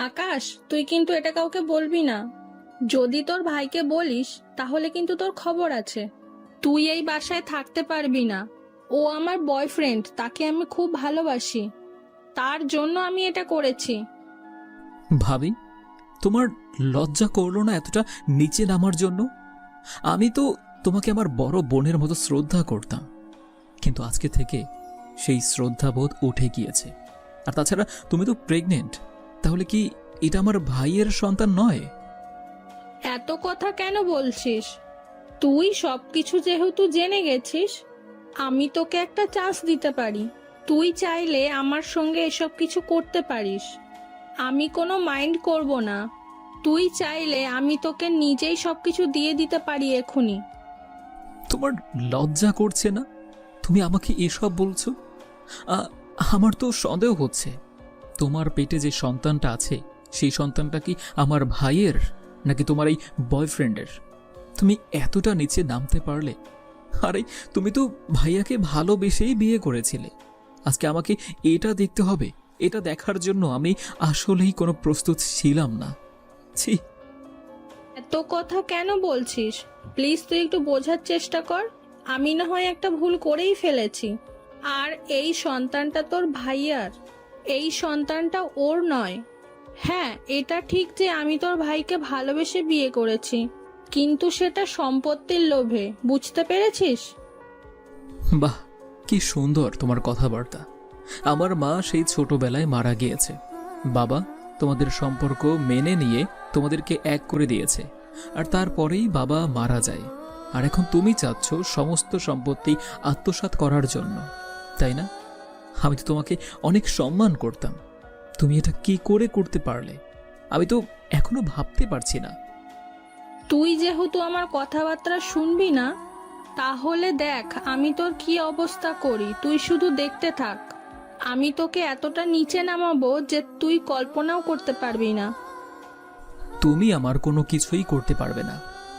আকাশ, তুই কিন্তু এটা কাউকে বলবি না। যদি তোর ভাইকে বলিস তাহলে কিন্তু তোর খবর আছে। তুই এই বাসায় থাকতে পারবি না। ও আমার বয়ফ্রেন্ড, তাকে আমি খুব ভালোবাসি। তার জন্য আমি এটা করেছি। ভাবি, তোমার লজ্জা করলো না এতটা নিচে নামার জন্য? আমি তো তোমাকে আমার বড় বোনের মতো শ্রদ্ধা করতাম, কিন্তু আজকে থেকে সেই শ্রদ্ধাবোধ উঠে গিয়েছে। আর তাছাড়া তুমি তো প্রেগনেন্ট, তাহলে কি এটা আমার ভাইয়ের সন্তান নয়? এত কথা কেন বলছিস? তুই সবকিছু যেহেতু জেনে গেছিস, আমি তোকে একটা চান্স দিতে পারি। তুই চাইলে আমার সঙ্গে এসব কিছু করতে পারিস। আমি কোনো মাইন্ড করব না। তুই চাইলে আমি তোকে নিজেই সবকিছু দিয়ে দিতে পারি এখনই। তোমার লজ্জা করছে না? তুমি আমাকে এসব বলছো? আমার তো সন্দেহ হচ্ছে, তোমার পেটে যে সন্তানটা আছে সেই সন্তানটা কি আমার ভাইয়ের নাকি তোমার এই বয়ফ্রেন্ডের? তুমি এতটা নিচে নামতে পারলে? আরে তুমি তো ভাইয়াকে ভালোবেসেই বিয়ে করেছিলে। আজকে আমাকে এটা দেখতে হবে? এটা দেখার জন্য আমি আসলেই কোনো প্রস্তুত ছিলাম না। ছি। এত কথা কেন বলছিস? প্লিজ তুই একটু বোঝার চেষ্টা কর। আমি না হয় একটা ভুল করেই ফেলেছি। আর এই সন্তানটা তোর ভাইয়ার। এই সন্তানটা ওর নয়। হ্যাঁ, এটা ঠিক যে আমি তোর ভাইকে ভালোবেসে বিয়ে করেছি, কিন্তু সেটা সম্পত্তির লোভে। বুঝতে পেরেছিস? বাহ, কি সুন্দর তোমার কথাবার্তা। আমার মা সেই ছোটবেলায় মারা গিয়েছে। বাবা তোমাদের সম্পর্ক মেনে নিয়ে তোমাদেরকে এক করে দিয়েছে, আর তারপরেই বাবা মারা যায়। আর এখন তুমি চাচ্ছ সমস্ত সম্পত্তি আত্মসাৎ করার জন্য, তাই না? আমি তো তোমাকে অনেক সম্মান করতাম, তুমি এটা কি করে করতে পারলে? আমি তো এখনো ভাবতে পারছি না। তুই যেহেতু আমার কথাবার্তা শুনবি না, তাহলে দেখ আমি তোর কি অবস্থা করি। তুই শুধু দেখতে থাক। আমি তোকে এতটা নিচে নামাবো যে তুই কল্পনাও করতে পারবি না। তুমি আমার কোনো কিছুই করতে পারবে না।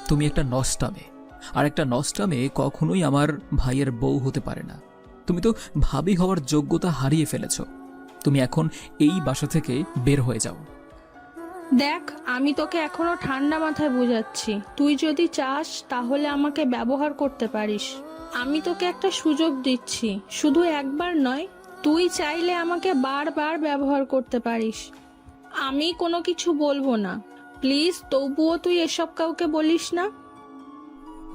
তুমি একটা নষ্টা মেয়ে, আর একটা নষ্টা মেয়ে কখনোই আমার ভাইয়ের বউ হতে পারে না। তুমি তো ভাবি হওয়ার যোগ্যতা হারিয়ে ফেলেছ। তুমি এখন এই বাসা থেকে বের হয়ে যাও। দেখ, আমি তোকে এখনো ঠান্ডা মাথায় বুঝাচ্ছি। তুই যদি চাস তাহলে আমাকে ব্যবহার করতে পারিস। আমি তোকে একটা সুযোগ দিচ্ছি, শুধু একবার নয়। তুই চাইলে আমাকে বারবার ব্যবহার করতে পারিস। আমি কোনো কিছু বলবো না। প্লিজ, তবুও তুই এসব কাউকে বলিস না।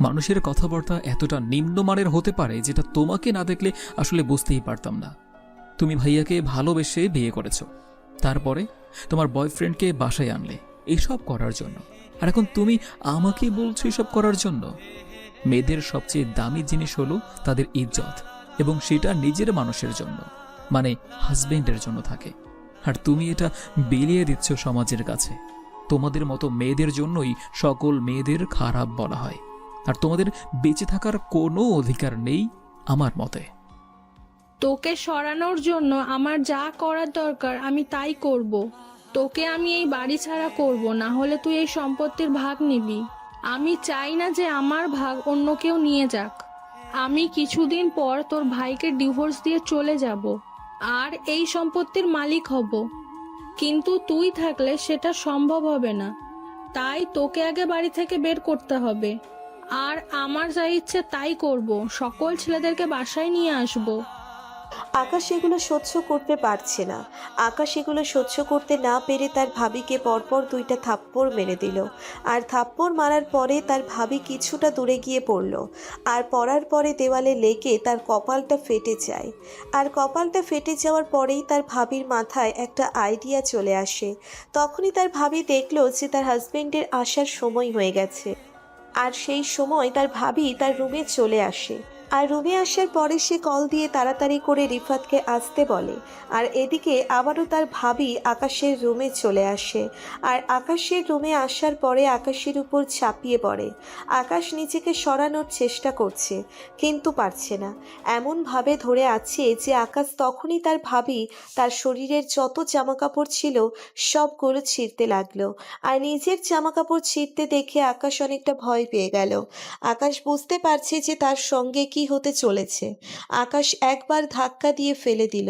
মানুষের কথাবার্তা এতটা নিম্নমানের হতে পারে যেটা তোমাকে না দেখলে আসলে বুঝতেই পারতাম না। তুমি ভাইয়াকে ভালোবেসে বিয়ে করেছ, তারপরে তোমার বয়ফ্রেন্ডকে বাসায় আনলে এসব করার জন্য। আর এখন তুমি আমাকে বলছো এসব করার জন্য? মেয়েদের সবচেয়ে দামি জিনিস হলো তাদের ইজ্জত, এবং সেটা নিজের মানুষের জন্য, মানে হাজবেন্ডের জন্য থাকে। আর তুমি এটা বিলিয়ে দিচ্ছ সমাজের কাছে। তোমাদের মতো মেয়েদের জন্যই সকল মেয়েদের খারাপ বলা হয়, আর তোমাদের বেঁচে থাকার কোনো অধিকার নেই আমার মতে। তোকে সরানোর জন্য আমার যা করার দরকার আমি তাই করব। তোকে আমি এই বাড়ি ছাড়া করব, না হলে তুই এই সম্পত্তির ভাগ নিবি। আমি চাই না যে আমার ভাগ অন্য কেউ নিয়ে যাক। আমি কিছুদিন পর তোর ভাইকে ডিভোর্স দিয়ে চলে যাব আর এই সম্পত্তির মালিক হব। কিন্তু তুই থাকলে সেটা সম্ভব হবে না। তাই তোকে আগে বাড়ি থেকে বের করতে হবে। আর আমার যা ইচ্ছে তাই করব। সকল ছেলেদেরকে বাসায় নিয়ে আসবো। আকাশ এগুলো সহ্য করতে পারছে না। আকাশ এগুলো সহ্য করতে না পেরে তার ভাবিকে পরপর দুইটা থাপ্পড় মেরে দিল। আর থাপ্পড় মারার পরে তার ভাবি কিছুটা দূরে গিয়ে পড়ল, আর পড়ার পরে দেওয়ালে লেগে তার কপালটা ফেটে যায়। আর কপালটা ফেটে যাওয়ার পরেই তার ভাবির মাথায় একটা আইডিয়া চলে আসে। তখনই তার ভাবি দেখলো যে তার হাজবেন্ডের আসার সময় হয়ে গেছে। আর সেই সময় তার ভাবি তার রুমে চলে আসে। আর রুমে আসার পরে সে কল দিয়ে তাড়াতাড়ি করে রিফাতকে আসতে বলে। আর এদিকে আবারও তার ভাবি আকাশের রুমে চলে আসে। আর আকাশের রুমে আসার পরে আকাশের উপর ঝাঁপিয়ে পড়ে। আকাশ নিজেকে সরানোর চেষ্টা করছে, কিন্তু পারছে না। এমনভাবে ধরে আছে যে আকাশ তখনই তার ভাবি তার শরীরের যত জামাকাপড় ছিল সবগুলো ছিঁড়তে লাগলো। আর নিজের জামাকাপড় ছিঁড়তে দেখে আকাশ অনেকটা ভয় পেয়ে গেল। আকাশ বুঝতে পারছে যে তার সঙ্গে কি হতে চলেছে। আকাশ একবার ধাক্কা দিয়ে ফেলে দিল।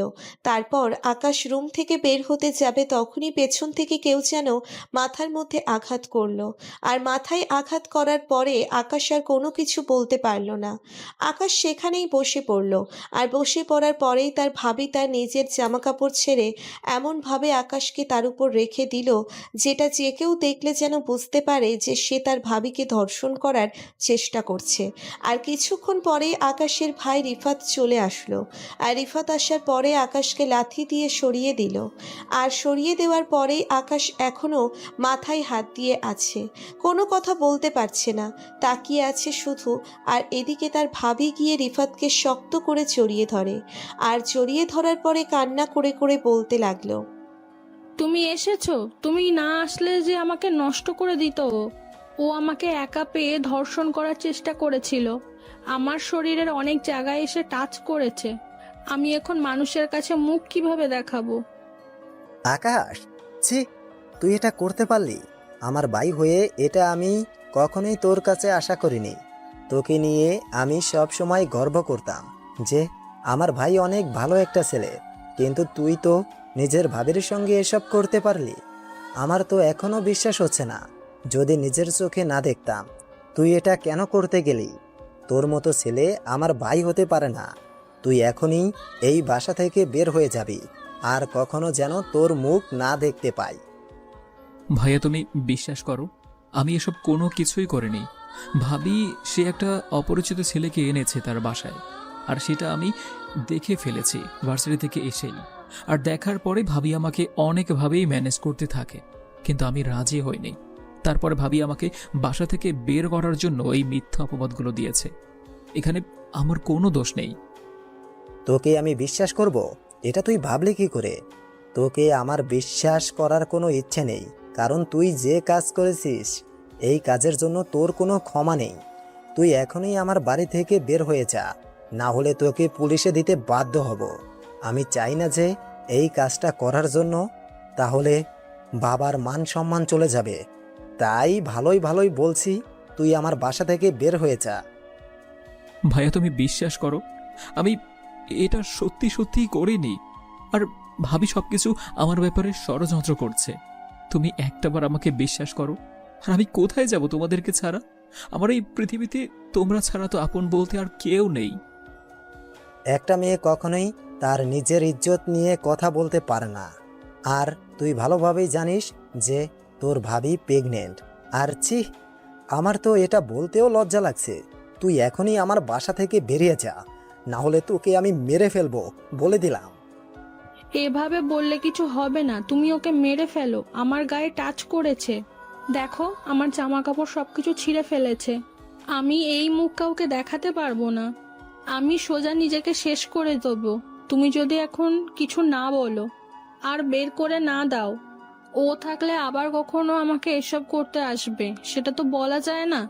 তারপর আকাশ রুম থেকে বের হতে যাবে, তখনই পেছন থেকে কেউ যেন মাথার মধ্যে আঘাত করলো। আর মাথায় আঘাত করার পরে আকাশ আর কোনো কিছু বলতে পারল না। আকাশ সেখানেই বসে পড়ল। আর বসে পড়ার পরেই তার ভাবি তার নিজের জামাকাপড় ছেড়ে এমনভাবে আকাশকে তার উপর রেখে দিল, যেটা যে কেউ দেখলে যেন বুঝতে পারে যে সে তার ভাবিকে ধর্ষণ করার চেষ্টা করছে। আর কিছুক্ষণ পরেই আকাশের ভাই রিফাত চলে আসলো। আর রিফাত আসার পরে আকাশকে লাথি দিয়ে সরিয়ে দিল। আর সরিয়ে দেওয়ার পরেই আকাশ এখনও মাথায় হাত দিয়ে আছে, কোনো কথা বলতে পারছে না, তাকিয়ে আছে শুধু। আর এদিকে তার ভাবি গিয়ে রিফাতকে শক্ত করে জড়িয়ে ধরে। আর জড়িয়ে ধরার পরে কান্না করে করে বলতে লাগলো, তুমি এসেছো, তুমি না আসলে যে আমাকে নষ্ট করে দিত। ও আমাকে একা পেয়ে ধর্ষণ করার চেষ্টা করেছিল, আমার শরীরের অনেক জায়গায় এসে টাচ করেছে। আমি এখন মানুষের কাছে মুখ কিভাবে দেখাবো? আকাশ, ছি, তুই এটা করতে পারলি? আমার ভাই হয়ে এটা আমি কখনোই তোর কাছে আশা করিনি। তোকে নিয়ে আমি সব সময় গর্ব করতাম যে আমার ভাই অনেক ভালো একটা ছেলে, কিন্তু তুই তো নিজের ভাবির সঙ্গে এসব করতে পারলি। আমার তো এখনো বিশ্বাস হচ্ছে না, যদি নিজের চোখে না দেখতাম। তুই এটা কেন করতে গেলি? তোর মতো ছেলে আমার ভাই হতে পারে না। তুই এখনই এই বাসা থেকে বের হয়ে যাবি, আর কখনো যেন তোর মুখ না দেখতে পাই। ভাইয়া তুমি বিশ্বাস করো, আমি এসব কোনো কিছুই করিনি। ভাবি সে একটা অপরিচিত ছেলেকে এনেছে তার বাসায়, আর সেটা আমি দেখে ফেলেছি ভার্সিটি থেকে এসেই। আর দেখার পরে ভাবি আমাকে অনেকভাবেই ম্যানেজ করতে থাকে, কিন্তু আমি রাজি হইনি। তারপরে ভাবি আমাকে বাসা থেকে বের করার জন্য এই মিথ্যা অপবাদগুলো দিয়েছে। এখানে আমার কোনো দোষ নেই। তোকে আমি বিশ্বাস করব, এটা তুই ভাবলি কি করে? তোকে আমার বিশ্বাস করার কোনো ইচ্ছে নেই, কারণ তুই যে কাজ করেছিস এই কাজের জন্য তোর কোনো ক্ষমা নেই। তুই এখনই আমার বাড়ি থেকে বের হয়ে যা, না হলে তোকে পুলিশে দিতে বাধ্য হব। আমি চাই না যে এই কাজটা করার জন্য তাহলে বাবার মান সম্মান চলে যাবে। তাই ভালোই ভালোই বলছি, তুই আমার বাসা থেকে বের হয়ে যা। ভাইয়া তুমি বিশ্বাস করো, আমি এটা সত্যি সত্যিই করিনি। আর ভাবি সবকিছু আমার ব্যাপারে ষড়যন্ত্র করছে। তুমি একটাবার আমাকে বিশ্বাস করো। আর আমি কোথায় যাব তোমাদেরকে ছাড়া? আমার এই পৃথিবীতে তোমরা ছাড়া তো আপন বলতে আর কেউ নেই। একটা মেয়ে কখনোই তার নিজের ইজ্জত নিয়ে কথা বলতে পারে না। আর তুই ভালোভাবেই জানিস যে তোর ভাবি প্রেগনেন্ট। আর ছি, আমার তো এটা বলতেও লজ্জা লাগছে। তুই এখনই আমার বাসা থেকে বেরিয়ে যা, না হলে তোকে আমি মেরে ফেলবো, বলে দিলাম। এভাবে বললে কিছু হবে না, তুমি ওকে মেরে ফেলো। আমার গায়ে টাচ করেছে, দেখো আমার জামা কাপড় সবকিছু ছিঁড়ে ফেলেছে। আমি এই মুখ কাউকে দেখাতে পারবো না, আমি সোজা নিজেকে শেষ করে দেবো তুমি যদি এখন কিছু না বলো আর বের করে না দাও। ও থাকলে আবার কখনো আমাকে এসব করতে আসবে, সেটা তো বলা যায় না।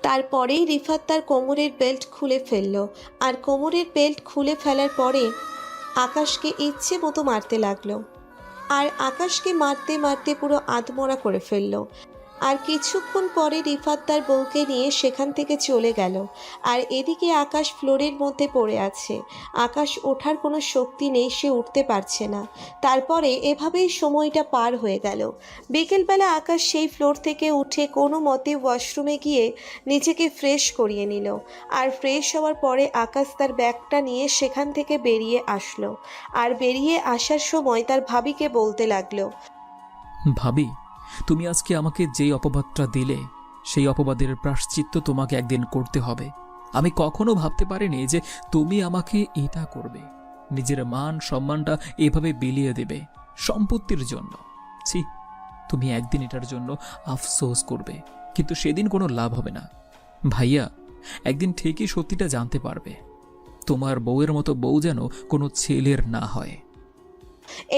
তারপরেই রিফাত তার কোমরের বেল্ট খুলে ফেলল। আর কোমরের বেল্ট খুলে ফেলার পরে আকাশকে ইচ্ছে মতো মারতে লাগলো। আর আকাশকে মারতে মারতে পুরো আধমরা করে ফেলল। আর কিছুক্ষণ পরে রিফাত তার বউকে নিয়ে সেখান থেকে চলে গেল। আর এদিকে আকাশ ফ্লোরের মধ্যে পড়ে আছে। আকাশ ওঠার কোনো শক্তি নেই, সে উঠতে পারছে না। তারপরে এভাবেই সময়টা পার হয়ে গেল। বিকেলবেলা আকাশ সেই ফ্লোর থেকে উঠে কোনো মতে ওয়াশরুমে গিয়ে নিজেকে ফ্রেশ করিয়ে নিল। আর ফ্রেশ হওয়ার পরে আকাশ তার ব্যাগটা নিয়ে সেখান থেকে বেরিয়ে আসলো। আর বেরিয়ে আসার সময় তার ভাবিকে বলতে লাগলো, ভাবি, তুমি আজকে আমাকে যেই অপবাদটা দিলে সেই অপবাদের প্রায়শ্চিত্ত তোমাকে একদিন করতে হবে। আমি কখনো ভাবতে পারিনি যে তুমি আমাকে এটা করবে, নিজের মান সম্মানটা এভাবে বিলিয়ে দেবে সম্পত্তির জন্য। ছি, তুমি একদিন এটার জন্য আফসোস করবে, কিন্তু সেদিন কোনো লাভ হবে না। ভাইয়া একদিন ঠিকই সত্যিটা জানতে পারবে। তোমার বউয়ের মতো বউ যেন কোনো ছেলের না হয়।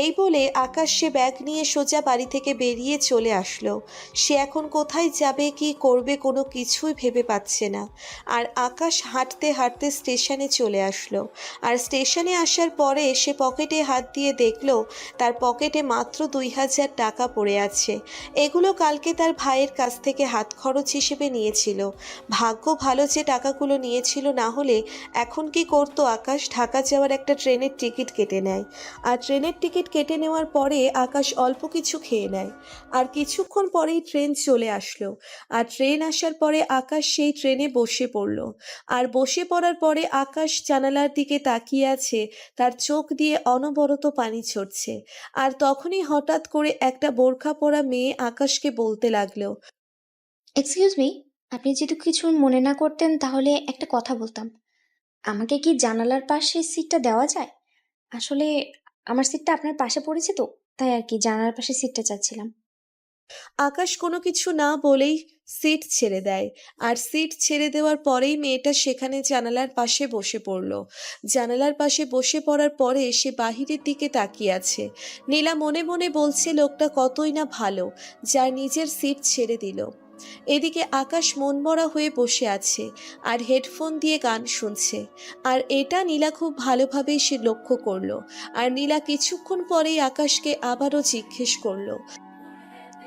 এই বলে আকাশ সে ব্যাগ নিয়ে সোজা বাড়ি থেকে বেরিয়ে চলে আসলো। সে এখন কোথায় যাবে, কি করবে, কোনো কিছুই ভেবে পাচ্ছে না। আর আকাশ হাঁটতে হাঁটতে স্টেশনে চলে আসলো। আর স্টেশনে আসার পরে সে পকেটে হাত দিয়ে দেখলো তার পকেটে মাত্র 2000 টাকা পড়ে আছে। এগুলো কালকে তার ভাইয়ের কাছ থেকে হাত খরচ হিসেবে নিয়েছিল। ভাগ্য ভালো যে টাকাগুলো নিয়েছিল, না হলে এখন কি করতো আকাশ? ঢাকা যাওয়ার একটা ট্রেনের টিকিট কেটে নেয়। আর ট্রেনের টিকিট কেটে নেওয়ার পরে আকাশ অল্প কিছু খেয়ে নেয়। আর কিছুক্ষণ পরেই ট্রেন চলে আসলো। আর ট্রেন আসার পরে আকাশ সেই ট্রেনে বসে পড়লো। আর বসে পড়ার পরে আকাশ জানালার দিকে তাকিয়ে আছে, তার চোখ দিয়ে অনবরত পানি ঝরছে। আর তখনই হঠাৎ করে একটা বোরখা পরা মেয়ে আকাশকে বলতে লাগলো, এক্সকিউজ মি, আপনি যদি কিছু মনে না করতেন তাহলে একটা কথা বলতাম। আমাকে কি জানালার পাশে সিটটা দেওয়া যায়? আসলে আমার সিটটা আপনার পাশে পড়েছে তো, তাই আর কি জানালার পাশে সিটটা চাচ্ছিলাম। আকাশ কোনো কিছু না বলেই সিট ছেড়ে দেয়। আর সিট ছেড়ে দেওয়ার পরেই মেয়েটা সেখানে জানালার পাশে বসে পড়ল। জানালার পাশে বসে পড়ার পরে সে বাহিরের দিকে তাকিয়ে আছে। নীলা মনে মনে বলছে লোকটা কতই না ভালো, যার নিজের সিট ছেড়ে দিল। এদিকে আকাশ মনমরা হয়ে বসে আছে আর হেডফোন দিয়ে গান শুনছে। আর এটা নীলা খুব ভালোভাবেই সে লক্ষ্য করলো। আর নীলা কিছুক্ষণ পরেই আকাশকে আবারও জিজ্ঞেস করলো,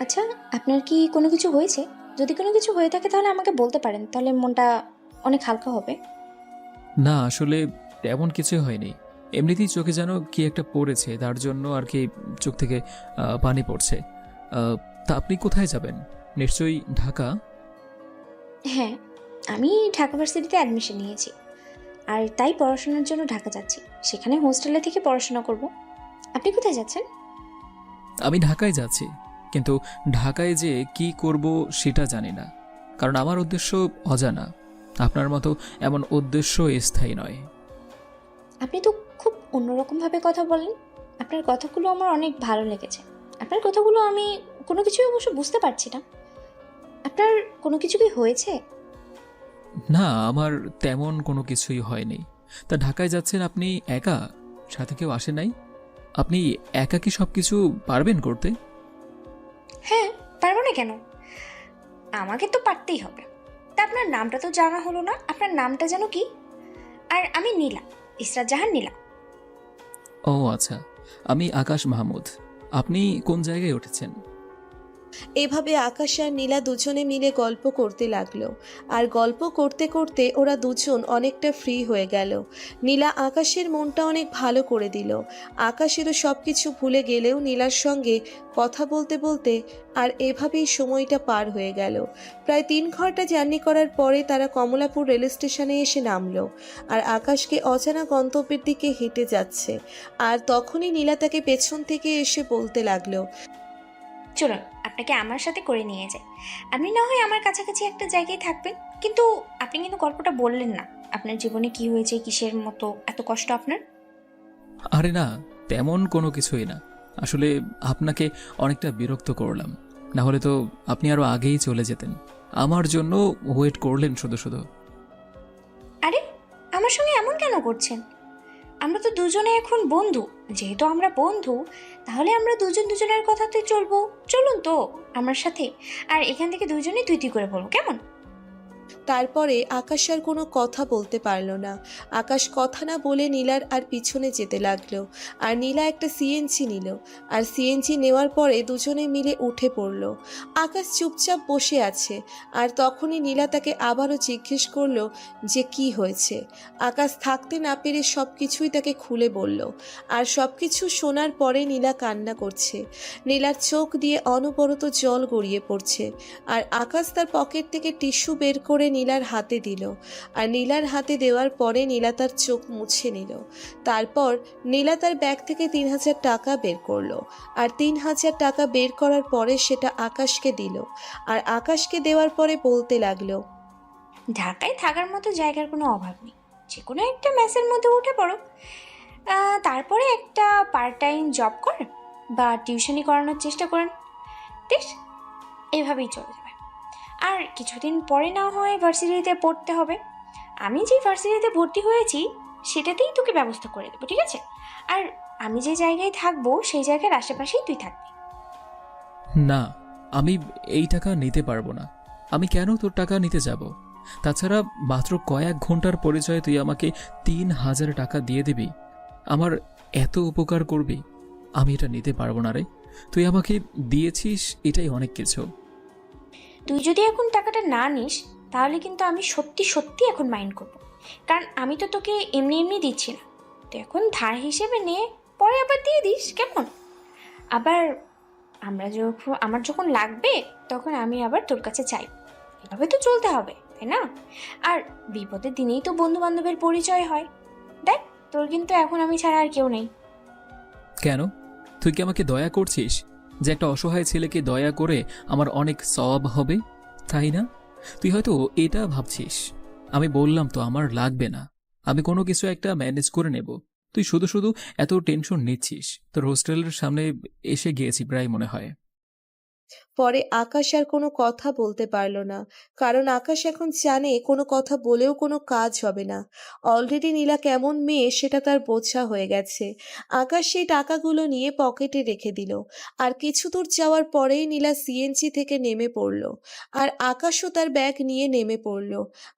আচ্ছা, আপনার কি কোনো কিছু হয়েছে? যদি কোনো কিছু হয়ে থাকে তাহলে আমাকে বলতে পারেন, তাহলে মনটা অনেক হালকা হবে। না, আসলে তেমন কিছুই হয়নি। এমনিতেই চোখে যেন কি একটা পড়েছে, তার জন্য আর কি চোখ থেকে পানি পড়ছে। তা আপনি কোথায় যাবেন? নিশ্চয়ই ঢাকা? হ্যাঁ, আমি ঢাকা ভার্সিটিতে অ্যাডমিশন নিয়েছি, আর তাই পড়াশোনার জন্য ঢাকা যাচ্ছি। সেখানে হোস্টেলে থেকে পড়াশোনা করব। আপনি কোথায় যাচ্ছেন? আমি ঢাকায় যাচ্ছি, কিন্তু ঢাকায় যে কি করব সেটা জানি না, কারণ আমার উদ্দেশ্য অজানা। আপনার মতো এমন উদ্দেশ্য স্থায়ী নয়। আপনি তো খুব অন্যরকমভাবে কথা বলেন। আপনার কথাগুলো আমার অনেক ভালো লেগেছে। আপনার কথাগুলো আমি কোনো কিছুই অবশ্য বুঝতে পারছি না। আপনার কোনো কিছু কি হয়েছে? না, আমার তেমন কোনো কিছুই হয়নি। তা ঢাকায় যাচ্ছেন আপনি একা? সাথে কেউ আসে নাই? আপনি একা কি সব কিছু পারবেন করতে? হ্যাঁ, পারবো না কেন? আমাকে তো পারতেই হবে। তা আপনার নামটা তো জানা হলো না। আপনার নামটা যেন কি? আর আমি নীলা, ইসরাত জাহান নীলা। ও আচ্ছা, আমি আকাশ মাহমুদ। আপনি কোন জায়গায় উঠেছেন? এভাবে আকাশ আর নীলা দুজনে মিলে গল্প করতে লাগলো। আর গল্প করতে করতে ওরা দুজন অনেকটা ফ্রি হয়ে গেল। নীলা আকাশের মনটা অনেক ভালো করে দিল। আকাশেরও সব কিছু ভুলে গেলেও নীলার সঙ্গে কথা বলতে বলতে আর এভাবেই সময়টা পার হয়ে গেল। প্রায় 3 ঘন্টা জার্নি করার পরে তারা কমলাপুর রেল স্টেশনে এসে নামলো। আর আকাশকে অজানা গন্তব্যের দিকে হেঁটে যাচ্ছে। আর তখনই নীলা তাকে পেছন থেকে এসে বলতে লাগলো, চলুন, আপনাকে আমার সাথে করে নিয়ে যাই। আপনি না হয় আমার কাছাকাছি একটা জায়গায় থাকবেন, কিন্তু আপনি কিন্তু গল্পটা বললেন না। আপনার জীবনে কি হয়েছে, কিসের মতো এত কষ্ট আপনার? আরে না, তেমন কোনো কিছুই না। আসলে আপনাকে অনেকটা বিরক্ত করলাম, না হলে তো আপনি আরো আগেই চলে যেতেন। আমার জন্য ওয়েট করলেন শুধু শুধু। আরে, আমার সঙ্গে এমন কেন করছেন? আমরা তো দুজনে এখন বন্ধু। যেহেতু আমরা বন্ধু, তাহলে আমরা দুজন দুজনের কথাতে চলবো। চলুন তো আমার সাথে। আর এখান থেকে দুজনে তুই তুই করে বলবো, কেমন? তারপরে আকাশ আর কোনো কথা বলতে পারল না। আকাশ কথা না বলে নীলার আর পিছনে যেতে লাগলো। আর নীলা একটা সিএনজি নিল। আর সিএনজি নেওয়ার পরে দুজনে মিলে উঠে পড়ল। আকাশ চুপচাপ বসে আছে। আর তখনই নীলা তাকে আবারও জিজ্ঞেস করলো যে কি হয়েছে। আকাশ থাকতে না পেরে সব কিছুই তাকে খুলে বলল। আর সব কিছু শোনার পরে নীলা কান্না করছে। নীলার চোখ দিয়ে অনবরত জল গড়িয়ে পড়ছে। আর আকাশ তার পকেট থেকে টিস্যু বের করে নীলার হাতে দিল। আর নীলার হাতে দেওয়ার পরে নীলা তার চোখ মুছে নিল। তারপর নীলা তার ব্যাগ থেকে 3000 টাকা বের করলো। আর 3000 টাকা বের করার পরে সেটা আকাশকে দিল। আর আকাশকে দেওয়ার পরে বলতে লাগলো, ঢাকায় থাকার মতো জায়গার কোনো অভাব নেই। যে কোনো একটা মেসের মধ্যে উঠে পড়ো। তারপরে একটা পার্ট টাইম জব করেন বা টিউশনি করানোর চেষ্টা করেন। বেশ, এভাবেই চলে যাবে। আর কিছুদিন পরে না হয় ভার্সিটিতে পড়তে হবে। আমি যে ভার্সিটিতে ভর্তি হয়েছি সেটাতেই তোকে ব্যবস্থা করে দেবো, ঠিক আছে? আর আমি যে জায়গায় থাকবো সেই জায়গার আশেপাশেই তুই থাকবি। না, আমি এই টাকা নিতে পারবো না। আমি কেন তোর টাকা নিতে যাব? তাছাড়া মাত্র কয়েক ঘন্টার পরিচয়ে তুই আমাকে 3,000 টাকা দিয়ে দিবি, আমার এত উপকার করবি? আমি এটা নিতে পারবো না রে। তুই আমাকে দিয়েছিস, এটাই অনেক কিছু। তুই যদি এখন টাকাটা না নিস তাহলে কিন্তু আমি সত্যি সত্যি এখন মাইন্ড করব, কারণ আমি তো তোকে এমনি এমনি দিচ্ছি না। তুই এখন ধার হিসেবে নিয়ে পরে আবার দিয়ে দিস, কেমন? আবার আমার যখন লাগবে তখন আমি আবার তোর কাছে চাই। এভাবে তো চলতে হবে, তাই না? আর বিপদের দিনেই তো বন্ধু বান্ধবের পরিচয় হয়। দেখ, তোর কিন্তু এখন আমি ছাড়া আর কেউ নেই। কেন? তুই কি আমাকে দয়া করছিস যে একটা অসহায় ছেলেকে দয়া করে আমার অনেক সওয়াব হবে, তাই না? তুই হয়তো এটা ভাবছিস। আমি বললাম তো আমার লাগবে না, আমি কোনো কিছু একটা ম্যানেজ করে নেব। তুই শুধু শুধু এত টেনশন নিচ্ছিস। তোর হোস্টেলের সামনে এসে গিয়েছি প্রায় মনে হয়। পরে আকাশ আর কোনো কথা বলতে পারল না, কারণ আকাশ এখন জানে কোনো কথা বলেও কোনো কাজ হবে না। অলরেডি নীলা কেমন মেয়ে সেটা তার বোঝা হয়ে গেছে। আকাশ সেই টাকাগুলো নিয়ে পকেটে রেখে দিল। আর কিছু দূর যাওয়ার পরেই নীলা সিএনজি থেকে নেমে পড়ল, আর আকাশও তার ব্যাগ নিয়ে নেমে পড়ল।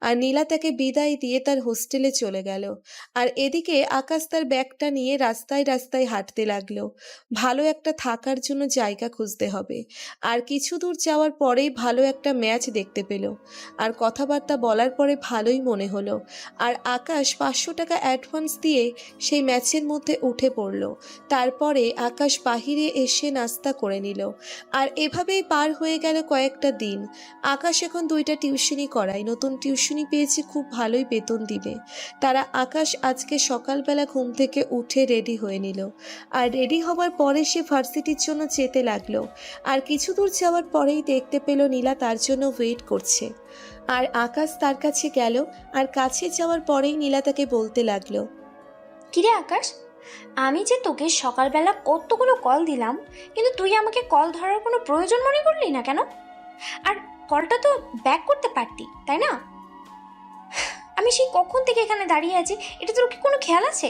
আর নীলা তাকে বিদায় দিয়ে তার হোস্টেলে চলে গেল। আর এদিকে আকাশ তার ব্যাগটা নিয়ে রাস্তায় রাস্তায় হাঁটতে লাগলো। ভালো একটা থাকার জন্য জায়গা খুঁজতে হবে। আর কিছু দূর যাওয়ার পরেই ভালো একটা ম্যাচ দেখতে পেল, আর কথাবার্তা বলার পরে ভালোই মনে হলো। আর আকাশ 500 টাকা অ্যাডভান্স দিয়ে সেই ম্যাচের মধ্যে উঠে পড়ল। তারপরে আকাশ বাহিরে এসে নাস্তা করে নিল। আর এভাবেই পার হয়ে গেল কয়েকটা দিন। আকাশ এখন 2টা টিউশনি করায়, নতুন টিউশনি পেয়েছে, খুব ভালোই বেতন দিবে তারা। আকাশ আজকে সকালবেলা ঘুম থেকে উঠে রেডি হয়ে নিল। আর রেডি হওয়ার পরে সে ভার্সিটির জন্য যেতে লাগলো। আর কিছু দূর যাওয়ার পরেই দেখতে পেল নীলা তার জন্য ওয়েট করছে। আর আকাশ তার কাছে গেল, আর কাছে যাওয়ার পরেই নীলা তাকে বলতে লাগলো, কিরে আকাশ, আমি যে তোকে সকালবেলা কতগুলো কল দিলাম, কিন্তু তুই আমাকে কল ধরার কোনো প্রয়োজন মনে করলি না কেন? আর কলটা তো ব্যাক করতে পারতি, তাই না? আমি সেই কখন থেকে এখানে দাঁড়িয়ে আছি, এটা তোর কি কোনো খেয়াল আছে?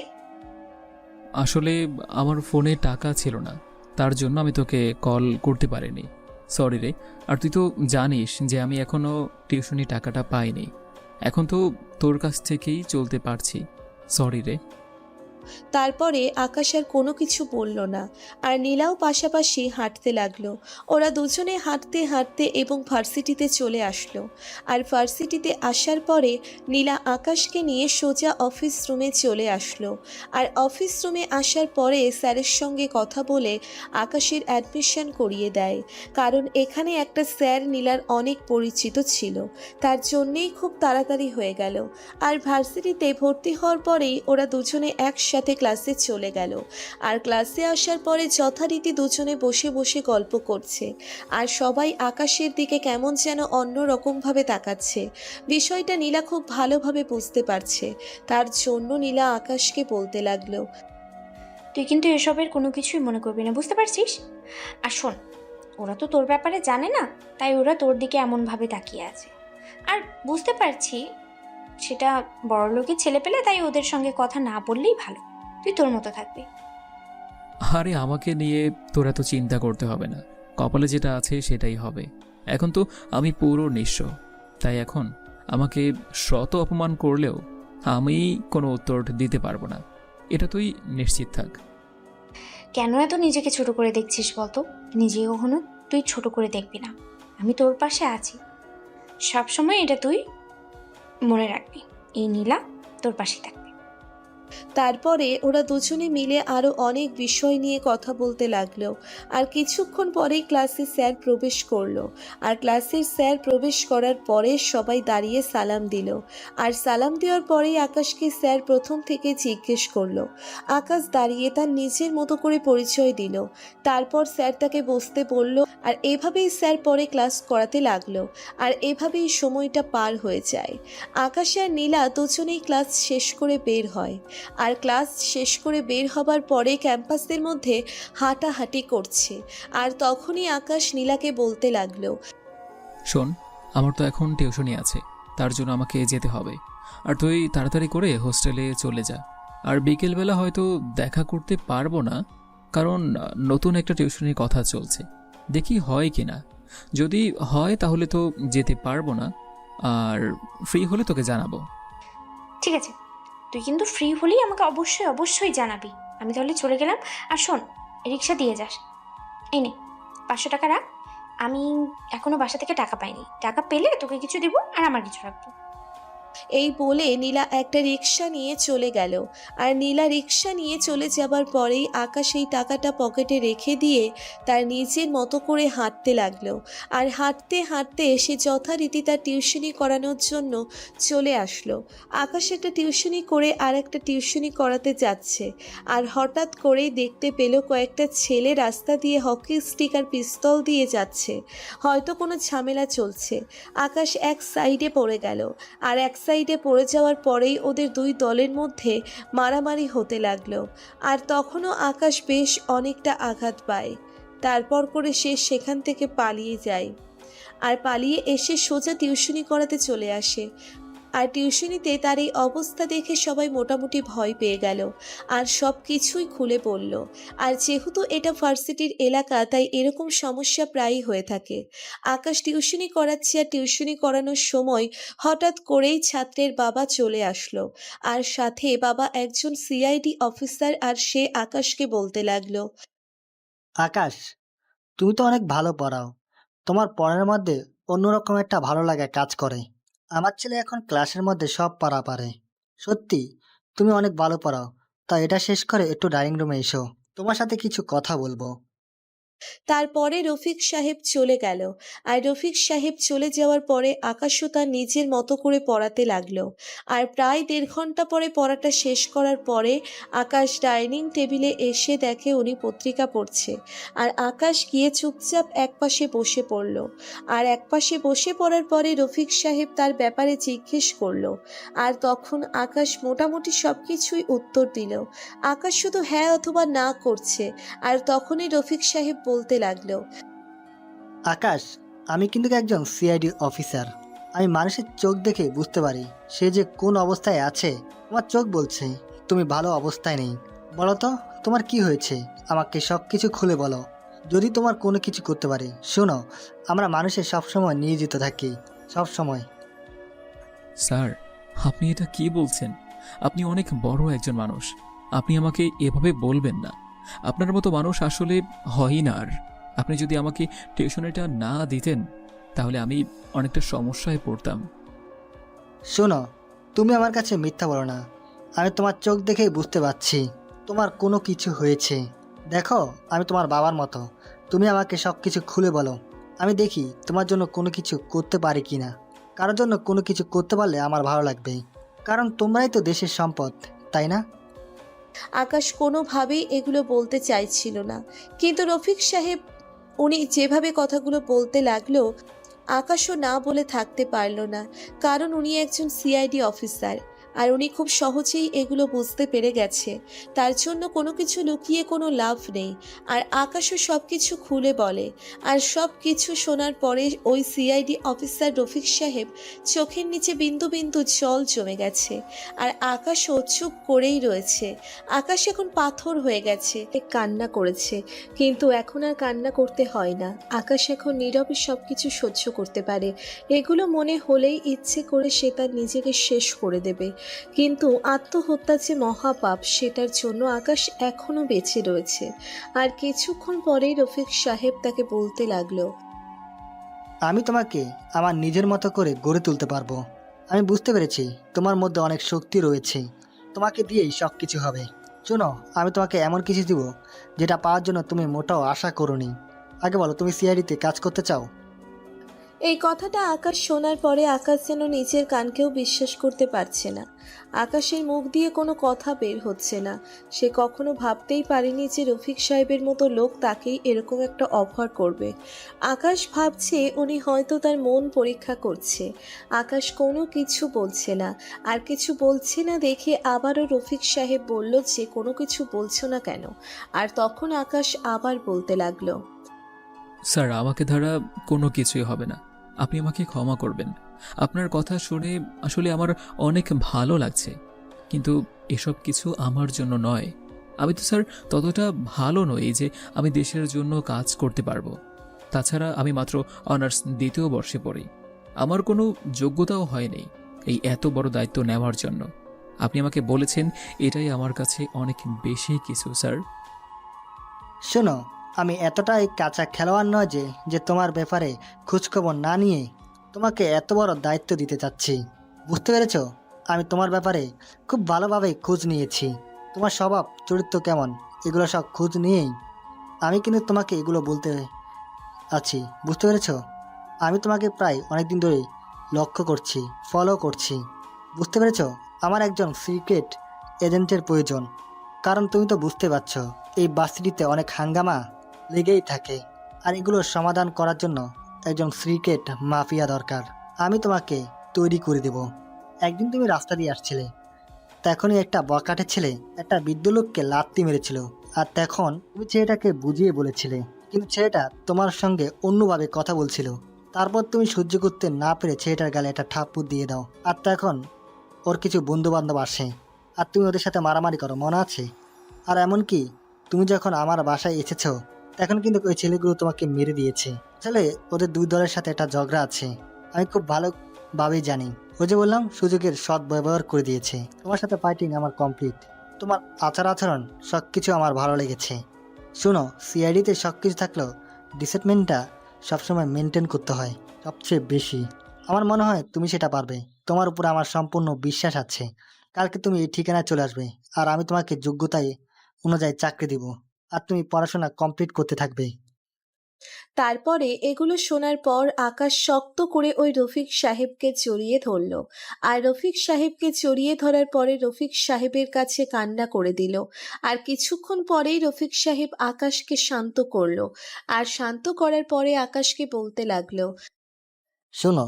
আসলে আমার ফোনে টাকা ছিল না, তার জন্য আমি তোকে কল করতে পারিনি। সরি রে। আর তুই তো জানিস যে আমি এখনো টিউশনি টাকাটা পাইনি। এখন তো তোর কাছ থেকেই চলতে পারছি। সরি রে। তারপরে আকাশ আর কোনো কিছু বলল না। আর নীলাও পাশাপাশি হাঁটতে লাগলো। ওরা দুজনে হাঁটতে হাঁটতে এবং ভার্সিটিতে চলে আসলো। আর ভার্সিটিতে আসার পরে নীলা আকাশকে নিয়ে সোজা অফিস রুমে চলে আসলো। আর অফিস রুমে আসার পরে স্যারের সঙ্গে কথা বলে আকাশের অ্যাডমিশন করিয়ে দেয়, কারণ এখানে একটা স্যার নীলার অনেক পরিচিত ছিল, তার জন্যেই খুব তাড়াতাড়ি হয়ে গেল। আর ভার্সিটিতে ভর্তি হওয়ার পরেই ওরা দুজনে একসাথে ক্লাসে চলে গেল। আর ক্লাসে আসার পরে যথারীতি দুজনে বসে বসে গল্প করছে। আর সবাই আকাশের দিকে কেমন যেন অন্যরকমভাবে তাকাচ্ছে। বিষয়টা নীলা খুব ভালোভাবে বুঝতে পারছে। তার জন্য নীলা আকাশকে বলতে লাগলো, তুই কিন্তু এসবের কোনো কিছুই মনে করবি না, বুঝতে পারছিস? আর শোন, ওরা তো তোর ব্যাপারে জানে না, তাই ওরা তোর দিকে এমনভাবে তাকিয়ে আছে। আর বুঝতে পারছি সেটা বড়লোকের ছেলে পেলে, তাই ওদের সঙ্গে কথা না বললেই ভালো। তুই তোর মতো থাকবি। আরে আমাকে নিয়ে তোর এত চিন্তা করতে হবে না, কপালে যেটা আছে সেটাই হবে। এখন তো আমি পুরো নিঃস্ব, তাই এখন আমাকে শত অপমান করলেও আমি কোনো উত্তর দিতে পারবো না, এটা তুই নিশ্চিত থাক। কেন এত নিজেকে ছোট করে দেখছিস বলতো? নিজেকে কখনো তুই ছোট করে দেখবি না। আমি তোর পাশে আছি সবসময়, এটা তুই মনে রাখবি। এই নীলা তোর পাশে থাকবে। তারপরে ওরা দুজনে মিলে আরো অনেক বিষয় নিয়ে কথা বলতে লাগলো। আর কিছুক্ষণ পরেই ক্লাসে স্যার প্রবেশ করলো। আর ক্লাসের স্যার প্রবেশ করার পরে সবাই দাঁড়িয়ে সালাম দিল। আর সালাম দেওয়ার পরেই আকাশকে স্যার প্রথম থেকে জিজ্ঞেস করলো। আকাশ দাঁড়িয়ে তার নিজের মতো করে পরিচয় দিল। তারপর স্যার তাকে বসতে বলল। আর এভাবেই স্যার পরে ক্লাস করাতে লাগলো। আর এভাবেই সময়টা পার হয়ে যায়। আকাশ আর নীলা দুজনেই ক্লাস শেষ করে বের হয়। আর ক্লাস শেষ করে বের হবার পরে ক্যাম্পাসের মধ্যে হাঁটাহাঁটি করছে। আর তখনই আকাশ নীলাকে বলতে লাগলো, শোন, আমার তো এখন টিউশনি আছে, তার জন্য আমাকে যেতে হবে। আর তুই তাড়াতাড়ি করে হোস্টেলে চলে যা। আর বিকেলবেলা হয়তো দেখা করতে পারবো না, কারণ নতুন একটা টিউশনির কথা চলছে। দেখি হয় কি না। যদি হয় তাহলে তো যেতে পারবো না, আর ফ্রি হলে তোকে জানাবো। ঠিক আছে, তুই কিন্তু ফ্রি হলেই আমাকে অবশ্যই অবশ্যই জানাবি। আমি তাহলে চলে গেলাম। আর শোন, রিক্সা দিয়ে যাস। এই নে, 500 টাকা রাখ। আমি এখনো বাসা থেকে টাকা পাইনি, টাকা পেলে তোকে কিছু দিব আর আমার কিছু রাখবো। এই বলে নীলা একটা রিক্সা নিয়ে চলে গেল। আর নীলা রিক্সা নিয়ে চলে যাবার পরেই আকাশ এই টাকাটা পকেটে রেখে দিয়ে তার নিজের মতো করে হাঁটতে লাগলো। আর হাঁটতে হাঁটতে সে যথারীতি তার টিউশনি করানোর জন্য চলে আসলো। আকাশ একটা টিউশনি করে আর একটা টিউশনি করাতে যাচ্ছে। আর হঠাৎ করেই দেখতে পেল কয়েকটা ছেলে রাস্তা দিয়ে হকি স্টিক আর পিস্তল দিয়ে যাচ্ছে। হয়তো কোনো ঝামেলা চলছে। আকাশ এক সাইডে পড়ে গেল। আর এক সাইডে পড়ে যাওয়ার পরেই ওদের দুই দলের মধ্যে মারামারি হতে লাগলো। আর তখনও আকাশ বেশ অনেকটা আঘাত পায়। তারপর করে সে সেখান থেকে পালিয়ে যায়। আর পালিয়ে এসে সোজা টিউশনি করাতে চলে আসে। আর টিউশনিতে তার এই অবস্থা দেখে সবাই মোটামুটি ভয় পেয়ে গেল আর সব কিছুই খুলে পড়ল। আর যেহেতু এটা ভার্সিটির এলাকা, তাই এরকম সমস্যা প্রায়ই হয়ে থাকে। আকাশ টিউশনি করাচ্ছে আর টিউশনি করানোর সময় হঠাৎ করেই ছাত্রের বাবা চলে আসলো। আর সাথে বাবা একজন সিআইডি অফিসার। আর সে আকাশকে বলতে লাগলো, আকাশ, তুমি তো অনেক ভালো পড়াও। তোমার পড়ার মধ্যে অন্যরকম একটা ভালো লাগা কাজ করে। আমার ছেলে এখন ক্লাসের মধ্যে সব পড়া পারে। সত্যি, তুমি অনেক ভালো পড়াও। তাই এটা শেষ করে একটু ডাইনিং রুমে এসো, তোমার সাথে কিছু কথা বলবো। তারপরে রফিক সাহেব চলে গেল। আর রফিক সাহেব চলে যাওয়ার পরে আকাশও তার নিজের মতো করে পড়াতে লাগলো। আর প্রায় 1.5 ঘন্টা পরে পড়াটা শেষ করার পরে আকাশ ডাইনিং টেবিলে এসে দেখে উনি পত্রিকা পড়ছে। আর আকাশ গিয়ে চুপচাপ একপাশে বসে পড়ল। আর একপাশে বসে পড়ার পরে রফিক সাহেব তার ব্যাপারে জিজ্ঞেস করলো। আর তখন আকাশ মোটামুটি সব কিছুই উত্তর দিল। আকাশ শুধু হ্যাঁ অথবা না করছে। আর তখনই রফিক সাহেব বলতে লাগলো, আকাশ, আমি কিন্তু একজন সিআইডি অফিসার। আমি মানুষের চোখ দেখে বুঝতে পারি সে যে কোন অবস্থায় আছে। আমার চোখ বলছে তুমি ভালো অবস্থায় নেই। বলো তো, তোমার কি হয়েছে? আমাকে সব কিছু খুলে বলো, যদি তোমার কোনো কিছু করতে পারি। শোনো, আমরা মানুষের সবসময় নিয়োজিত থাকি, সবসময়। স্যার, আপনি এটা কি বলছেন? আপনি অনেক বড় একজন মানুষ, আপনি আমাকে এভাবে বলবেন না। আপনার মতো মানুষ আসলে হয়ই না। আর আপনি যদি আমাকে টিউশনিটা না দিতেন তাহলে আমি অনেকটা সমস্যায় পড়তাম। শোনো, তুমি আমার কাছে মিথ্যা বলো না। আমি তোমার চোখ দেখেই বুঝতে পারছি তোমার কোনো কিছু হয়েছে। দেখো, আমি তোমার বাবার মতো। তুমি আমাকে সব কিছু খুলে বলো, আমি দেখি তোমার জন্য কোনো কিছু করতে পারি কি না। কারোর জন্য কোনো কিছু করতে পারলে আমার ভালো লাগবে, কারণ তোমরাই তো দেশের সম্পদ, তাই না? আকাশ কোনোভাবেই এগুলো বলতে চাইছিল না। কিন্তু রফিক সাহেব উনি যেভাবে কথাগুলো বলতে লাগলো, আকাশও না বলে থাকতে পারল না। কারণ উনি একজন সিআইডি অফিসার। আর উনি খুব সহজেই এগুলো বুঝতে পেরে গেছে। তার জন্য কোনো কিছু লুকিয়ে কোনো লাভ নেই। আর আকাশও সব কিছু খুলে বলে। আর সব কিছু শোনার পরে ওই সিআইডি অফিসার রফিক সাহেব চোখের নিচে বিন্দু বিন্দু জল জমে গেছে। আর আকাশও চুপ করেই রয়েছে। আকাশ এখন পাথর হয়ে গেছে, কান্না করেছে। কিন্তু এখন আর কান্না করতে হয় না। আকাশ এখন নীরবে সব কিছু সহ্য করতে পারে। এগুলো মনে হলেই ইচ্ছে করে সে তার নিজেকে শেষ করে দেবে। কিন্তু আত্মহত্যা যে মহাপাপ, সেটার জন্য আকাশ এখনো বেঁচে রয়েছে। আর কিছুক্ষণ পরেই রফিক সাহেব তাকে বলতে লাগলো, আমি তোমাকে আমার নিজের মতো করে গড়ে তুলতে পারবো। আমি বুঝতে পেরেছি তোমার মধ্যে অনেক শক্তি রয়েছে, তোমাকে দিয়েই সব কিছু হবে। শোনো, আমি তোমাকে এমন কিছু দিব যেটা পাওয়ার জন্য তুমি মোটাও আশা করোনি। আগে বলো, তুমি সিআইডিতে কাজ করতে চাও? এই কথাটা আকাশ শোনার পরে আকাশ যেন নিজের কানকেও বিশ্বাস করতে পারছে না। আকাশের মুখ দিয়ে কোনো কথা বের হচ্ছে না। সে কখনো ভাবতেই পারেনি যে রফিক সাহেবের মতো লোক তাকেই এরকম একটা অফার করবে। আকাশ ভাবছে উনি হয়তো তার মন পরীক্ষা করছে। আকাশ কোনো কিছু বলছে না। আর কিছু বলছে না দেখে আবারও রফিক সাহেব বলল যে কোনো কিছু বলছো না কেন? আর তখন আকাশ আবার বলতে লাগলো, স্যার, আমাকে দ্বারা কোনো কিছুই হবে না, আপনি আমাকে ক্ষমা করবেন। আপনার কথা শুনে আসলে আমার অনেক ভালো লাগছে। কিন্তু এসব কিছু আমার জন্য নয়। আমি তো স্যার ততটা ভালো নই যে আমি দেশের জন্য কাজ করতে পারবো। তাছাড়া আমি মাত্র অনার্স 2য় বর্ষে পড়ি। আমার কোনো যোগ্যতাও হয়নি এই এত বড় দায়িত্ব নেওয়ার জন্য। আপনি আমাকে বলেছেন এটাই আমার কাছে অনেক বেশি কিছু স্যার। শোনো, আমি এতটাই কাঁচা খেলোয়াড় নয় যে তোমার ব্যাপারে খোঁজখবর না নিয়ে তোমাকে এত বড় দায়িত্ব দিতে চাচ্ছি। বুঝতে পেরেছো? আমি তোমার ব্যাপারে খুব ভালোভাবে খোঁজ নিয়েছি। তোমার স্বভাব চরিত্র কেমন এগুলো সব খোঁজ নিয়েই আমি কিন্তু তোমাকে এগুলো বলতে আছি। বুঝতে পেরেছো? আমি তোমাকে প্রায় অনেক দিন ধরে লক্ষ্য করছি, ফলো করছি। বুঝতে পেরেছো? আমার একজন সিক্রেট এজেন্টের প্রয়োজন। কারণ তুমি তো বুঝতে পারছো এই বাস্তিটিতে অনেক হাঙ্গামা লেগেই থাকে, আর এগুলোর সমাধান করার জন্য একজন সিক্রেট মাফিয়া দরকার। আমি তোমাকে তৈরি করে দেব। একদিন তুমি রাস্তা দিয়ে আসছিলে, তখনই একটা বকাটে ছেলে একটা বৃদ্ধ লোককে লাত্তি মেরেছিল, আর তখন তুমি ছেলেটাকে বুঝিয়ে বলেছিলে, কিন্তু ছেলেটা তোমার সঙ্গে অন্যভাবে কথা বলছিল। তারপর তুমি সহ্য করতে না পেরে ছেলেটার গালে একটা থাপ্পড় দিয়ে দাও, আর তখন ওর কিছু বন্ধু বান্ধব আসে আর তুমি ওদের সাথে মারামারি করো, মনে আছে? আর এমনকি তুমি যখন আমার বাসায় এসেছো তখন কিন্তু ওই ছেলেগুলো তোমাকে মেরে দিয়েছে। আসলে ওদের দুই দলের সাথে একটা ঝগড়া আছে, আমি খুব ভালোভাবেই জানি। ওই যে বললাম, সুযোগের সৎ ব্যবহার করে দিয়েছে। তোমার সাথে ফাইটিং আমার কমপ্লিট। তোমার আচার আচরণ সব কিছু আমার ভালো লেগেছে। শোনো, সিআইডিতে সব কিছু থাকলেও ডিসিপ্লিনটা সবসময় মেনটেন করতে হয় সবচেয়ে বেশি। আমার মনে হয় তুমি সেটা পারবে। তোমার উপর আমার সম্পূর্ণ বিশ্বাস আছে। কালকে তুমি এই ঠিকানায় চলে আসবে, আর আমি তোমাকে যোগ্যতায় অনুযায়ী চাকরি দিব, আর তুমি পড়াশোনা কমপ্লিট করতে থাকবে। তারপরে এগুলো শোনার পর আকাশ শক্ত করে ওই রফিক সাহেবকে জড়িয়ে ধরল। আর রফিক সাহেবকে জড়িয়ে ধরার পরে রফিক সাহেবের কাছে কান্না করে দিল। আর কিছুক্ষণ পরেই রফিক সাহেব আকাশকে শান্ত করলো। আর শান্ত করার পরে আকাশকে বলতে লাগলো, শোনো,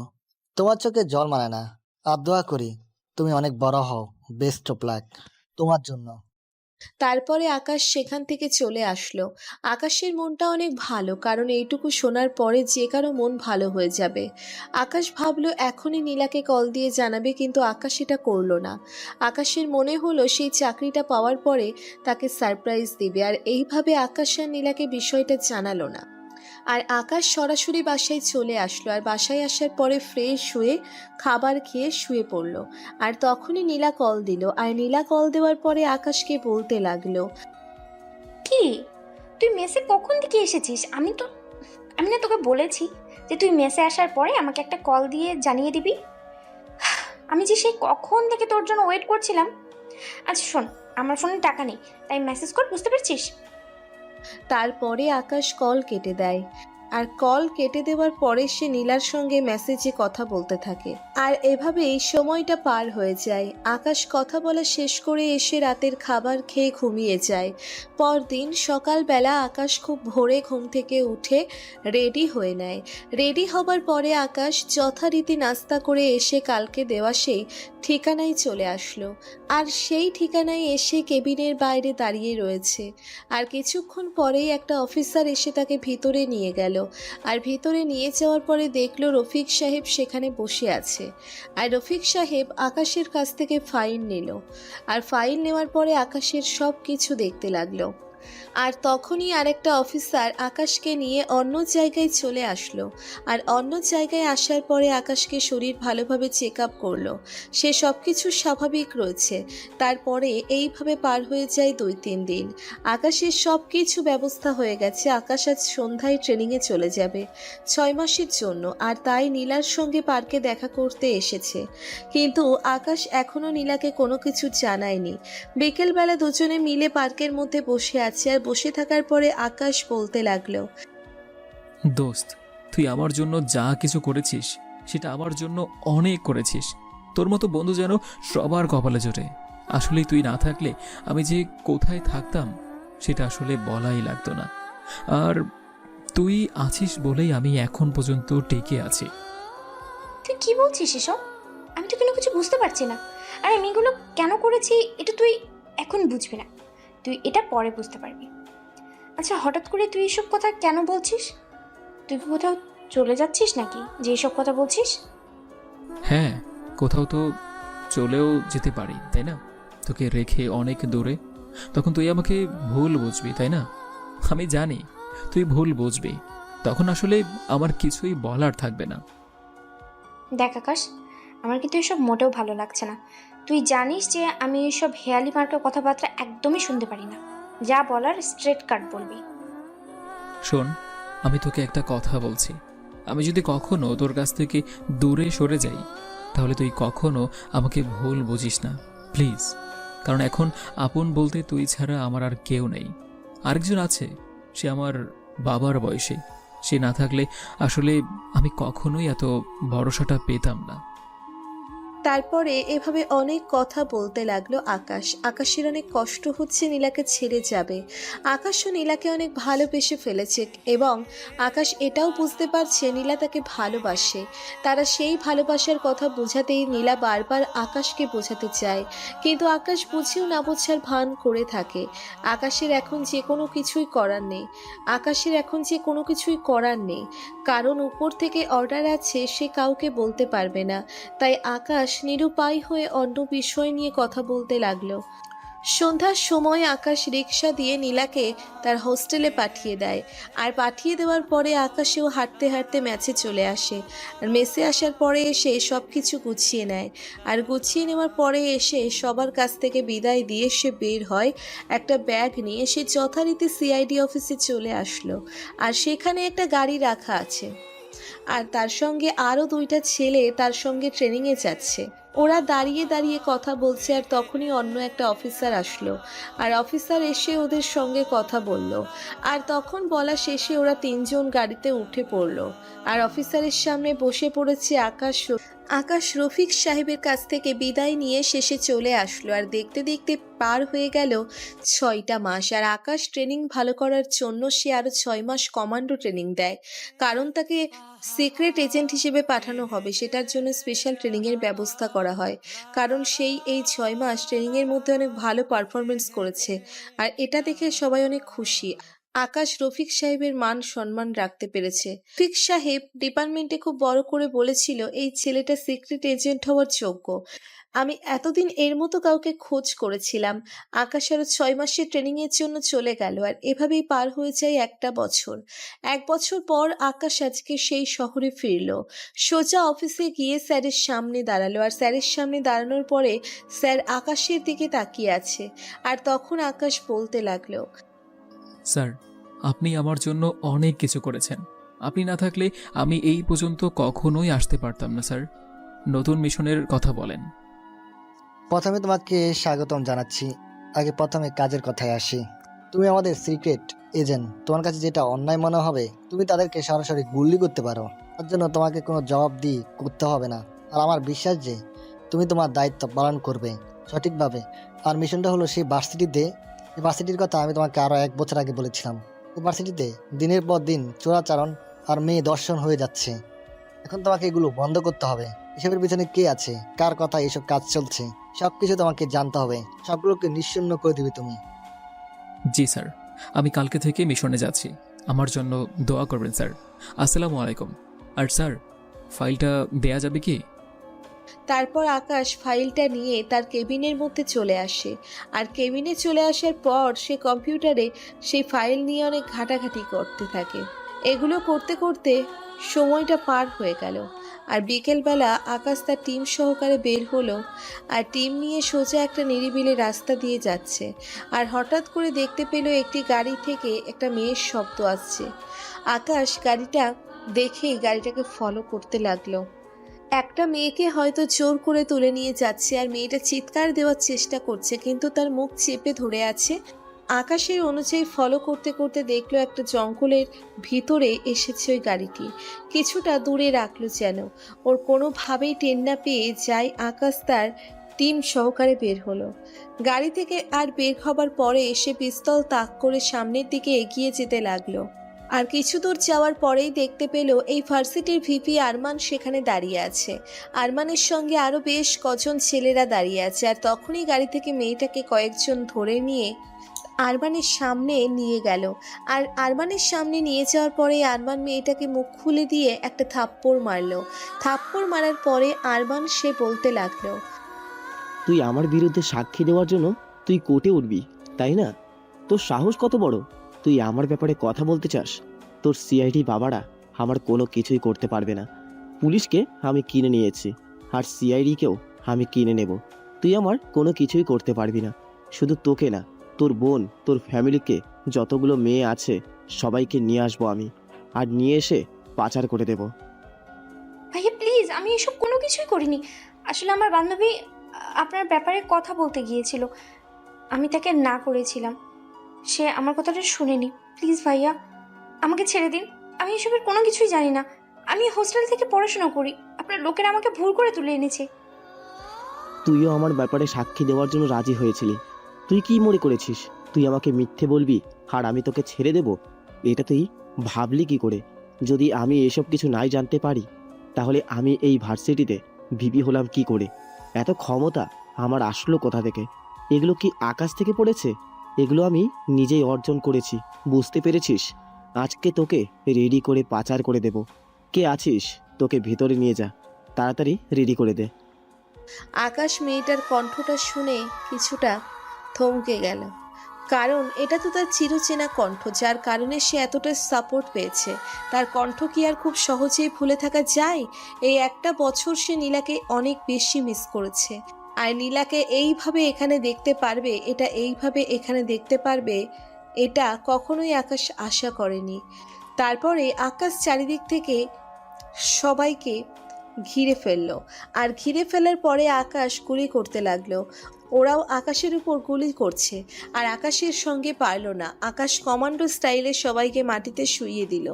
তোমার চোখে জল মানায় না, আর দোয়া করি তুমি অনেক বড় হও। বেস্ট অফ লাক তোমার জন্য। তারপরে আকাশ সেখান থেকে চলে আসলো। আকাশের মনটা অনেক ভালো, কারণ এইটুকু শোনার পরে যে কারো মন ভালো হয়ে যাবে। আকাশ ভাবলো এখনই নীলাকে কল দিয়ে জানাবে, কিন্তু আকাশ এটা করলো না। আকাশের মনে হলো সেই চাকরিটা পাওয়ার পরে তাকে সারপ্রাইজ দিবে, আর এইভাবে আকাশ আর নীলাকে বিষয়টা জানালো না। আর আকাশ সরাসরি বাসায় চলে আসলো, আর বাসায় আসার পরে ফ্রেশ হয়ে খাবার খেয়ে শুয়ে পড়লো। আর তখনই নীলা কল দিল, আর নীলা কল দেওয়ার পরে আকাশকে বলতে লাগলো, কি, তুই মেসে কখন থেকে এসেছিস? আমি না তোকে বলেছি যে তুই মেসে আসার পরে আমাকে একটা কল দিয়ে জানিয়ে দিবি। আমি যে সেই কখন থেকে তোর জন্য ওয়েট করছিলাম। আচ্ছা শোন, আমার ফোনে টাকা নেই, তাই মেসেজ কর, বুঝতে পেরেছিস? তারপরে আকাশ কল কেটে দেয়। আর কল কেটে দেওয়ার পরে সে নীলার সঙ্গে মেসেজে কথা বলতে থাকে। আর এভাবেই সময়টা পার হয়ে যায়। আকাশ কথা বলা শেষ করে এসে রাতের খাবার খেয়ে ঘুমিয়ে যায়। পরদিন সকালবেলা আকাশ খুব ভোরে ঘুম থেকে উঠে রেডি হয়ে নেয়। রেডি হবার পরে আকাশ যথারীতি নাস্তা করে এসে কালকে দেওয়া সেই ঠিকানায় চলে আসলো। আর সেই ঠিকানায় এসে কেবিনের বাইরে দাঁড়িয়ে রয়েছে। আর কিছুক্ষণ পরেই একটা অফিসার এসে তাকে ভিতরে নিয়ে গেল। আর ভিতরে নিয়ে যাওয়ার পরে দেখলো রফিক সাহেব সেখানে বসে আছে। আর রফিক সাহেব আকাশের কাছ থেকে ফাইল নিল। আর ফাইল নেওয়ার পরে আকাশের সব কিছু দেখতে লাগলো। আর তখনই আরেকটা অফিসার আকাশকে নিয়ে অন্য জায়গায় চলে আসলো। আর অন্য জায়গায় আসার পরে আকাশকে শরীর ভালোভাবে চেক আপ করলো। সে সব কিছু স্বাভাবিক রয়েছে। তারপরে এইভাবে পার হয়ে যায় 2-3 দিন। আকাশের সব কিছু ব্যবস্থা হয়ে গেছে। আকাশ আজ সন্ধ্যায় ট্রেনিংয়ে চলে যাবে 6 মাসের জন্য। আর তাই নীলার সঙ্গে পার্কে দেখা করতে এসেছে। কিন্তু আকাশ এখনও নীলাকে কোনো কিছু জানায়নি। বিকেলবেলা দুজনে মিলে পার্কের মধ্যে বসে আছে। আর বসে থাকার পরে আকাশ বলতে লাগলো, দোস্ত, তুই আমার জন্য যা কিছু করেছিস সেটা আমার জন্য অনেক করেছিস। তোর মতো বন্ধু যেন সবার কপালে জোটে। আসলে তুই না থাকলে আমি যে কোথায় থাকতাম সেটা আসলে বলাই লাগতো না। আর তুই আছিস বলেই আমি এখন পর্যন্ত টিকে আছি। তুই কি বলছিস এসব? আমি তো কোনো কিছু বুঝতে পারছি না। আর আমি এগুলো কেন করেছি এটা তুই এখন বুঝবি না, তুই এটা পরে বুঝতে পারবি। আচ্ছা, হঠাৎ করে তুই এসব কথা কেন বলছিস? তুই কি কোথাও চলে যাচ্ছিস নাকি যে এসব কথা বলছিস? হ্যাঁ, কোথাও তো চলেও যেতে পারি, তাই না? তোকে রেখে অনেক দূরে, তখন তুই আমাকে ভুল বুঝবি, তাই না? আমি জানি তুই ভুল বুঝবি, তখন আসলে আমার কিছুই বলার থাকবে না। দেখ আকাশ, আমার কিন্তু এসব মোটেও ভালো লাগছে না। তুই জানিস যে আমি এইসব হেয়ালি মার্কা কথাবার্তা একদমই শুনতে পারি না। যা বলার স্ট্রেট কাট বলবি। শোন, আমি তোকে একটা কথা বলছি, আমি যদি কখনো তোর কাছ থেকে দূরে সরে যাই, তাহলে তুই কখনো আমাকে ভুল বুঝিস না, প্লিজ। কারণ এখন আপন বলতে তুই ছাড়া আমার আর কেউ নেই। আরেকজন আছে, সে আমার বাবার বয়সী। সে না থাকলে আসলে আমি কখনোই এত ভরসাটা পেতাম না। তারপরে এভাবে অনেক কথা বলতে লাগলো আকাশ। আকাশের অনেক কষ্ট হচ্ছে নীলাকে ছেড়ে যাবে। আকাশও নীলাকে অনেক ভালোবেসে ফেলেছে এবং আকাশ এটাও বুঝতে পারছে নীলা তাকে ভালোবাসে। তারা সেই ভালোবাসার কথা বোঝাতেই নীলা বারবার আকাশকে বোঝাতে চায়, কিন্তু আকাশ বুঝেও না বোঝার ভান করে থাকে। আকাশের এখন যে কোনো কিছুই করার নেই। কারণ উপর থেকে অর্ডার আছে, সে কাউকে বলতে পারবে না। তাই আকাশ নিরুপায় হয়ে অন্য বিষয় নিয়ে কথা বলতে লাগলো। সন্ধ্যার সময় আকাশ রিক্সা দিয়ে নীলাকে তার হোস্টেলে পাঠিয়ে দেয়। আর পাঠিয়ে দেওয়ার পরে আকাশেও হাঁটতে হাঁটতে ম্যাচে চলে আসে। আর মেসে আসার পরে এসে সব কিছু গুছিয়ে নেয়। আর গুছিয়ে নেওয়ার পরে এসে সবার কাছ থেকে বিদায় দিয়ে সে বের হয়। একটা ব্যাগ নিয়ে সে যথারীতি সিআইডি অফিসে চলে আসলো। আর সেখানে একটা গাড়ি রাখা আছে, আর তার সঙ্গে আরও দুইটা ছেলে তার সঙ্গে ট্রেনিংয়ে যাচ্ছে। ওরা দাঁড়িয়ে দাঁড়িয়ে কথা বলছে, আর তখনই অন্য একটা অফিসার আসলো। আর অফিসার এসে ওদের সঙ্গে কথা বলল। আর তখন বলা শেষে ওরা তিনজন গাড়িতে উঠে পড়লো। আর অফিসারের সামনে বসে পড়েছে আকাশ রফিক সাহেবের কাছ থেকে বিদায় নিয়ে শেষে চলে আসলো। আর দেখতে দেখতে পার হয়ে গেল 6টা মাস। আর আকাশ ট্রেনিং ভালো করার জন্য সে আরও 6 মাস কমান্ডো ট্রেনিং দেয়, কারণ তাকে সিক্রেট এজেন্ট হিসেবে পাঠানো হবে। সেটার জন্য স্পেশাল ট্রেনিংয়ের ব্যবস্থা করা হয়, কারণ সেই এই 6 মাস ট্রেনিংয়ের মধ্যে অনেক ভালো পারফরমেন্স করেছে। আর এটা দেখে সবাই অনেক খুশি। আকাশ রফিক সাহেবের মান সম্মান রাখতে পেরেছে। রফিক সাহেব ডিপার্টমেন্টে খুব বড় করে বলেছিল এই ছেলেটা সিক্রেট এজেন্ট হওয়ার যোগ্য। আমি এতদিন এর মতো কাউকে খোঁজ করেছিলাম। আকাশ আরও 6 মাসের ট্রেনিংয়ের জন্য চলে গেল। আর এভাবেই পার হয়ে যায় একটা বছর। 1 বছর পর আকাশ আজকে সেই শহরে ফিরল। সোজা অফিসে গিয়ে স্যারের সামনে দাঁড়ালো। আর স্যারের সামনে দাঁড়ানোর পরে স্যার আকাশের দিকে তাকিয়ে আছে। আর তখন আকাশ বলতে লাগলো, স্যার, আপনি আমার জন্য অনেক কিছু করেছেন। আপনি না থাকলে আমি এই পর্যন্ত কখনোই আসতে পারতাম না স্যার। নতুন মিশনের কথা বলেন। প্রথমে তোমাকে স্বাগতম জানাচ্ছি। আগে প্রথমে কাজের কথায় আসি। তুমি আমাদের সিক্রেট এজেন্ট। তোমার কাছে যেটা অন্যায় মনে হবে তুমি তাদেরকে সরাসরি গুলি করতে পারো। তার জন্য তোমাকে কোনো জবাবদিহি করতে হবে না। আর আমার বিশ্বাস যে তুমি তোমার দায়িত্ব পালন করবে সঠিকভাবে। আর মিশনটা হলো সেই ভার্সিটির কথা আমি তোমাকে আরও 1 বছর আগে বলেছিলাম। এই ভার্সিটিতে দিনের পর দিন চোরাচারণ আর মেয়ে দর্শন হয়ে যাচ্ছে। এখন তোমাকে এগুলো বন্ধ করতে হবে। এসবের পিছনে কে আছে, কার কথা এসব কাজ চলছে, সবকিছু তোমাকে জানতে হবে। সবগুলোকে নিশ্চিহ্ন করে দিবে তুমি। জি স্যার, আমি কালকে থেকে মিশনে যাচ্ছি। আমার জন্য দোয়া করবেন স্যার। আসসালামু আলাইকুম। আর স্যার, ফাইলটা দেয়া যাবে কি? তারপর আকাশ ফাইলটা নিয়ে তার কেবিনের মধ্যে চলে আসে। আর কেবিনে চলে আসার পর সে কম্পিউটারে সেই ফাইল নিয়ে অনেক ঘাটাঘাটি করতে থাকে। এগুলো করতে করতে সময়টা পার হয়ে গেল। আর বিকেলবেলা আকাশ তার টিম সহকারে বের হলো। আর টিম নিয়ে সোজা একটা নিরিবিলি রাস্তা দিয়ে যাচ্ছে। আর হঠাৎ করে দেখতে পেল একটি গাড়ি থেকে একটা মেয়ের শব্দ আসছে। আকাশ গাড়িটা দেখেই গাড়িটাকে ফলো করতে লাগলো। একটা মেয়েকে হয়তো জোর করে তুলে নিয়ে যাচ্ছে। আর মেয়েটা চিৎকার দেওয়ার চেষ্টা করছে, কিন্তু তার মুখ চেপে ধরে আছে। আকাশের অনুযায়ী ফলো করতে করতে দেখলো একটা জঙ্গলের ভিতরে এসেছে ওই গাড়িটি। কিছুটা দূরে রাখলো যেন ওর কোনোভাবেই টের না পেয়ে যায়। আকাশ তার টিম সহকারে বের হলো গাড়ি থেকে। আর বের হবার পরে এসে পিস্তল তাক করে সামনের দিকে এগিয়ে যেতে লাগলো। আর কিছু দূর যাওয়ার পরেই দেখতে পেল এই ভার্সিটির ভিপি আরমান সেখানে দাঁড়িয়ে আছে। আরমানের সঙ্গে আরও বেশ কজন ছেলেরা দাঁড়িয়ে আছে। আর তখনই গাড়ি থেকে মেয়েটাকে কয়েকজন ধরে নিয়ে আরমানের সামনে নিয়ে গেল। আর আরমানের সামনে নিয়ে যাওয়ার পরে আরমান মেয়েটাকে মুখ খুলে দিয়ে একটা থাপ্পড় মারলো। থাপ্পড় মারার পরে আরমান সে বলতে লাগলো, তুই আমার বিরুদ্ধে সাক্ষী দেওয়ার জন্য তুই কোর্টে উঠবি, তাই না? তোর সাহস কত বড়, তুই আমার ব্যাপারে কথা বলতে চাস? তোর সিআইডি বাবারা আমার কোনো কিছুই করতে পারবে না। পুলিশকে আমি কিনে নিয়েছি, আর সিআইডিকেও আমি কিনে নেব। তুই আমার কোনো কিছুই করতে পারবি না। শুধু তোকে না, তোর বোন, তোর ফ্যামিলিকে, যতগুলো মেয়ে আছে সবাইকে নিয়ে আসবো আমি, আর নিয়ে এসে পাচার করে দেব। ভাইয়া প্লিজ, আমি এসব কোনো কিছুই করিনি। আসলে আমার বান্ধবী আপনার ব্যাপারে কথা বলতে গিয়েছিল, আমি তাকে না করেছিলাম, সে আমার কথাটা শুনেনি। প্লিজ ভাইয়া, আমাকে ছেড়ে দিন, আমি এসবের কোনো কিছুই জানি না। আমি হোস্টেল থেকে পড়াশোনা করি, আপনার লোকেরা আমাকে ভুল করে তুলে এনেছে। তুইও আমার ব্যাপারে সাক্ষী দেওয়ার জন্য রাজি হয়েছিলি। তুই কি মনে করেছিস তুই আমাকে মিথ্যে বলবি আর আমি তোকে ছেড়ে দেব? এটা তুই ভাবলি কি করে? যদি আমি এসব কিছু নাই জানতে পারি, তাহলে আমি এই ভার্সিটিতে ভিপি হলাম কি করে? এত ক্ষমতা আমার আসলো কোথা থেকে? এগুলো কি আকাশ থেকে পড়েছে? এগুলো আমি নিজেই অর্জন করেছি, বুঝতে পেরেছিস? আজকে তোকে রেডি করে পাচার করে দেব। কে আছিস? তোকে ভিতরে নিয়ে যা, তাড়াতাড়ি রেডি করে দে। আকাশ মেয়েটার কণ্ঠটা শুনে কিছুটা থমকে গেল, কারণ এটা তো তার চিরচেনা কণ্ঠ, যার কারণে সে এতটা সাপোর্ট পেয়েছে। তার কণ্ঠ কি আর খুব সহজেই ভুলে থাকা যায়? এই একটা বছর সে নীলাকে অনেক বেশি মিস করেছে, আর নীলাকে এইভাবে এখানে দেখতে পারবে, এটা কখনোই আকাশ আশা করেনি। তারপরে আকাশ চারিদিক থেকে সবাইকে ঘিরে ফেললো, আর ঘিরে ফেলার পরে আকাশ গুলি করতে লাগলো। ওরাও আকাশের উপর গুলি করছে, আর আকাশের সঙ্গে পারল না। আকাশ কমান্ডো স্টাইলে সবাইকে মাটিতে শুইয়ে দিল।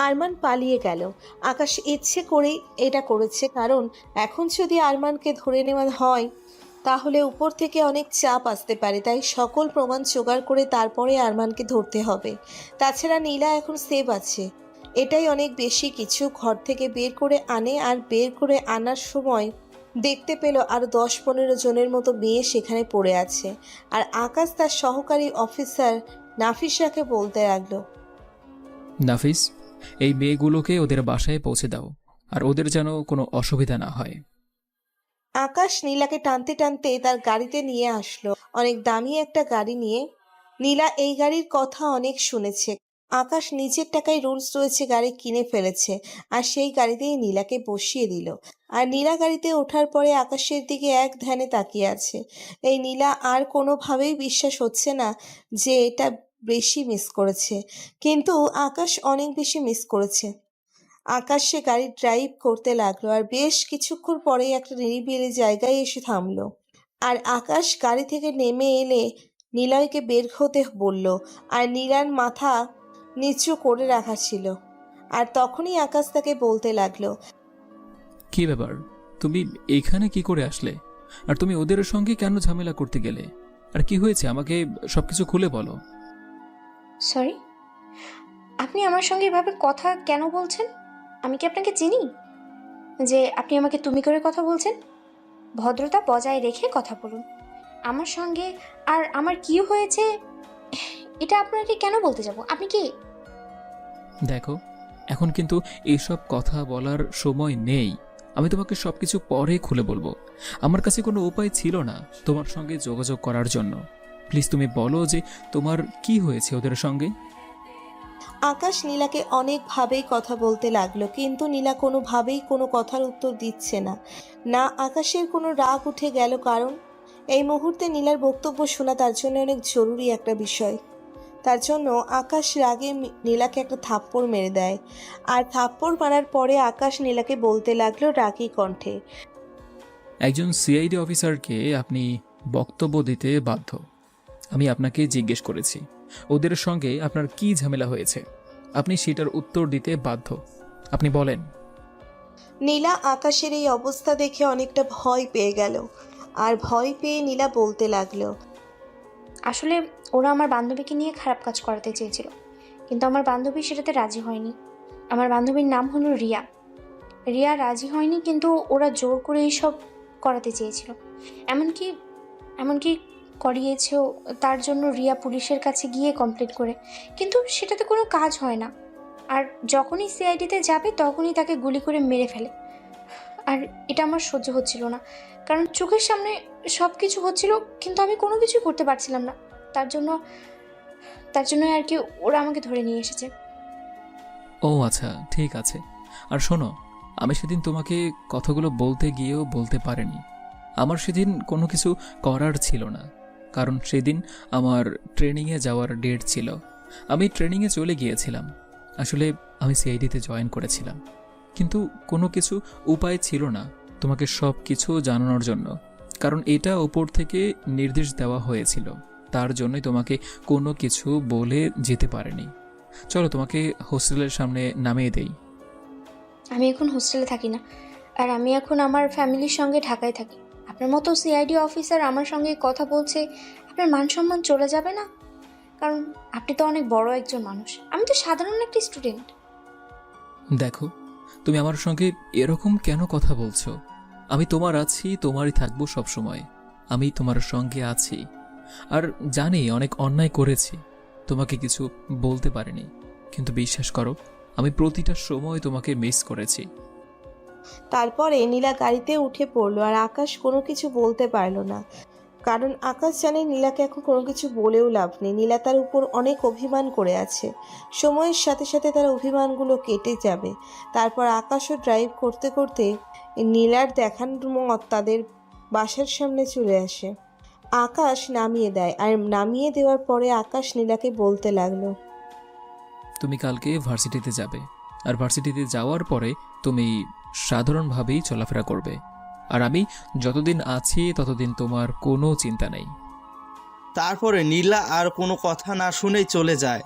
আরমান পালিয়ে গেল। আকাশ ইচ্ছে করেই এটা করেছে, কারণ এখন যদি আরমানকে ধরে নেওয়া হয় তাহলে উপর থেকে অনেক চাপ আসতে পারে, তাই সকল প্রমাণ জোগাড় করে তারপরে আরমানকে ধরতে হবে। তাছাড়া নীলা এখন সেভ আছে, এটাই অনেক বেশি কিছু। ঘর থেকে বের করে আনে, আর বের করে আনার সময় দেখতে পেল আরও 10-15 জনের মতো মেয়ে সেখানে পড়ে আছে। আর আকাশ তার সহকারী অফিসার নাফিসাকে বলতে লাগলো, নাফিস, এই মেয়েগুলোকে ওদের বাসায় পৌঁছে দাও, আর ওদের যেন কোনো অসুবিধা না হয়। আকাশ নীলাকে টানতে টানতে তার গাড়িতে নিয়ে আসলো, অনেক দামি একটা গাড়ি নিয়ে। নীলা এই গাড়ির কথা অনেক শুনেছে। আকাশ নিজের টাকায় রোলস রয়েছে গাড়ি কিনে ফেলেছে, আর সেই গাড়িতেই নীলাকে বসিয়ে দিল। আর নীলা গাড়িতে ওঠার পরে আকাশের দিকে এক ধ্যানে তাকিয়ে আছে। এই নীলা আর কোনোভাবেই বিশ্বাস হচ্ছে না যে এটা বেশি মিস করেছে, কিন্তু আকাশ অনেক বেশি মিস করেছে। আকাশ সে গাড়ি ড্রাইভ করতে লাগলো, আর বেশ কিছুক্ষণ পরেই একটা নিরিবিলি জায়গায় এসে থামলো। আর আকাশ গাড়ি থেকে নেমে এলে নিলয়কে বের হতে বলল, আর নীলার মাথা নিচু করে রাখা ছিল। আর তখনই আকাশ তাকে বলতে লাগলো, কি ব্যাপার, তুমি এখানে কি করে আসলে? আর তুমি ওদের সঙ্গে কেন ঝামেলা করতে গেলে? আর কি হয়েছে, আমাকে সবকিছু খুলে বলো। সরি, আপনি আমার সঙ্গে এভাবে কথা কেন বলছেন? আমি কি আপনাকে চিনি যে আপনি আমাকে তুমি করে কথা বলছেন? ভদ্রতা বজায় রেখে কথা বলুন আমার সঙ্গে। আর আমার কি হয়েছে এটা আপনাকে কেন বলতে যাব? আপনি কি? দেখো, এখন কিন্তু এসব কথা বলার সময় নেই। আমি তোমাকে সবকিছু পরে খুলে বলবো। আমার কাছে কোনো উপায় ছিল না তোমার সঙ্গে যোগাযোগ করার জন্য। প্লিজ তুমি বলো যে তোমার কি হয়েছে ওদের সঙ্গে। আকাশ নীলাকে অনেকভাবেই কথা বলতে লাগলো, কিন্তু নীলা কোনোভাবেই কোনো কথার উত্তর দিচ্ছে না। না আকাশের কোনো রাগ উঠে গেল, কারণ এই মুহূর্তে নীলার বক্তব্য শোনা তার জন্য অনেক জরুরি একটা বিষয়। তার জন্য আকাশ রাগে নীলাকে একটা থাপ্পড় মেরে দেয়। আর থাপ্পড় মারার পরে আকাশ নীলাকে বলতে লাগলো রাগী কণ্ঠে, একজন সিআইডি অফিসারকে আপনি বক্তব্য দিতে বাধ্য। আমি আপনাকে জিজ্ঞেস করেছি ওদের সঙ্গে আপনার কি ঝামেলা হয়েছে, আপনি সেটার উত্তর দিতে বাধ্য। আপনি বলেন। নীলা আকাশের এই অবস্থা দেখে অনেকটা ভয় পেয়ে গেল, আর ভয় পেয়ে নীলা বলতে লাগলো, আসলে ওরা আমার বান্ধবীকে নিয়ে খারাপ কাজ করাতে চেয়েছিল, কিন্তু আমার বান্ধবী সেটাতে রাজি হয়নি। আমার বান্ধবীর নাম হলো রিয়া। রিয়া রাজি হয়নি, কিন্তু ওরা জোর করে এইসব করাতে চেয়েছিল। এমনকি করিয়েছেও। তার জন্য রিয়া পুলিশের কাছে গিয়ে কমপ্লেন করে, কিন্তু সেটাতে কোনো কাজ হয় না। আর যখনই সিআইডিতে যাবে তখনই তাকে গুলি করে মেরে ফেলে। আর এটা আমার সহ্য হচ্ছিল না, কারণ চোখের সামনে সব কিছু হচ্ছিল কিন্তু আমি কোনো কিছুই করতে পারছিলাম না। তার জন্য আর কি ওরা আমাকে ধরে নিয়ে এসেছে। ও আচ্ছা, ঠিক আছে। আর শোনো, আমি সেদিন তোমাকে কথাগুলো বলতে গিয়েও বলতে পারিনি। আমার সেদিন কোনো কিছু করার ছিল না, কারণ সেদিন আমার ট্রেনিংয়ে যাওয়ার ডেট ছিল। আমি ট্রেনিংয়ে চলে গিয়েছিলাম। আসলে আমি সিআইডিতে জয়েন করেছিলাম, কিন্তু কোনো কিছু উপায় ছিল না তোমাকে সব কিছু জানানোর জন্য, কারণ এটা ওপর থেকে নির্দেশ দেওয়া হয়েছিল। তার জন্যই তোমাকে কোনো কিছু বলে যেতে পারেনি। চলো তোমাকে হোস্টেলের সামনে নামিয়ে দেই। আমি এখন হোস্টেলে থাকি না, আর আমি এখন আমার ফ্যামিলির সঙ্গে ঢাকায় থাকি। আপনার মতো সিআইডি অফিসার আমার সঙ্গে কথা বলছে, আপনার মান সম্মান চলে যাবে না? কারণ আপনি তো অনেক বড় একজন মানুষ, আমি তো সাধারণ একটি স্টুডেন্ট। দেখো, তুমি আমার সঙ্গে এরকম কেন কথা বলছো? আমি তোমার আছি, তোমারই থাকবো সব সময়। আমি তোমার সঙ্গে আছি, আর জানি অনেক অন্যায় করেছি, তোমাকে কিছু বলতে পারিনি, কিন্তু বিশ্বাস করো আমি প্রতিটা সময় তোমাকে মিস করেছি। তারপরে নীলা গাড়িতে উঠে পড়লো আর আকাশ কোনো কিছু বলতে পারলো না, কারণ আকাশ জানে নীলাকে এখন কোনো কিছু বলেও লাভ নেই। নীলা তার উপর অনেক অভিমান করে আছে, সময়ের সাথে সাথে তার অভিমানগুলো কেটে যাবে। তারপর আকাশও ড্রাইভ করতে করতে নীলার দেখানোর মত তাদের বাসার সামনে চলে আসে। আকাশ নামিয়ে দেয়, আর নামিয়ে দেওয়ার পরে আকাশ নীলাকে বলতে লাগলো, তুমি কালকে ভার্সিটিতে যাবে, আর ভার্সিটিতে যাওয়ার পরে তুমি সাধারণভাবেই চলাফেরা করবে, আর আমি যতদিন আছি ততদিন তোমার কোনো চিন্তা নেই। তারপরে নীলা আর কোনো কথা না শুনেই চলে যায়।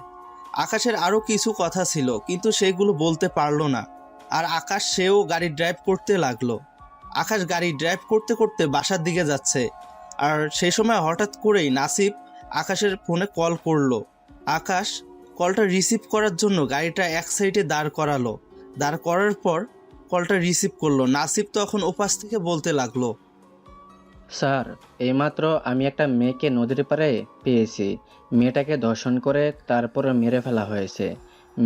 আকাশের আরও কিছু কথা ছিল, কিন্তু সেগুলো বলতে পারলো না। আর আকাশ সেও গাড়ি ড্রাইভ করতে লাগলো। আকাশ গাড়ি ড্রাইভ করতে করতে বাসার দিকে যাচ্ছে, আর সেই সময় হঠাৎ করেই নাসিব আকাশের ফোনে কল করলো। আকাশ কলটা রিসিভ করার জন্য গাড়িটা এক সাইডে দাঁড় করালো। দাঁড় করার পর কলটা রিসিভ করলো। নাসিব তখন ওপাশ থেকে বলতে লাগলো, স্যার, এইমাত্র আমি একটা মেয়েকে নদীর পাড়ে পেয়েছি। মেয়েটাকে ধর্ষণ করে তারপরে মেরে ফেলা হয়েছে।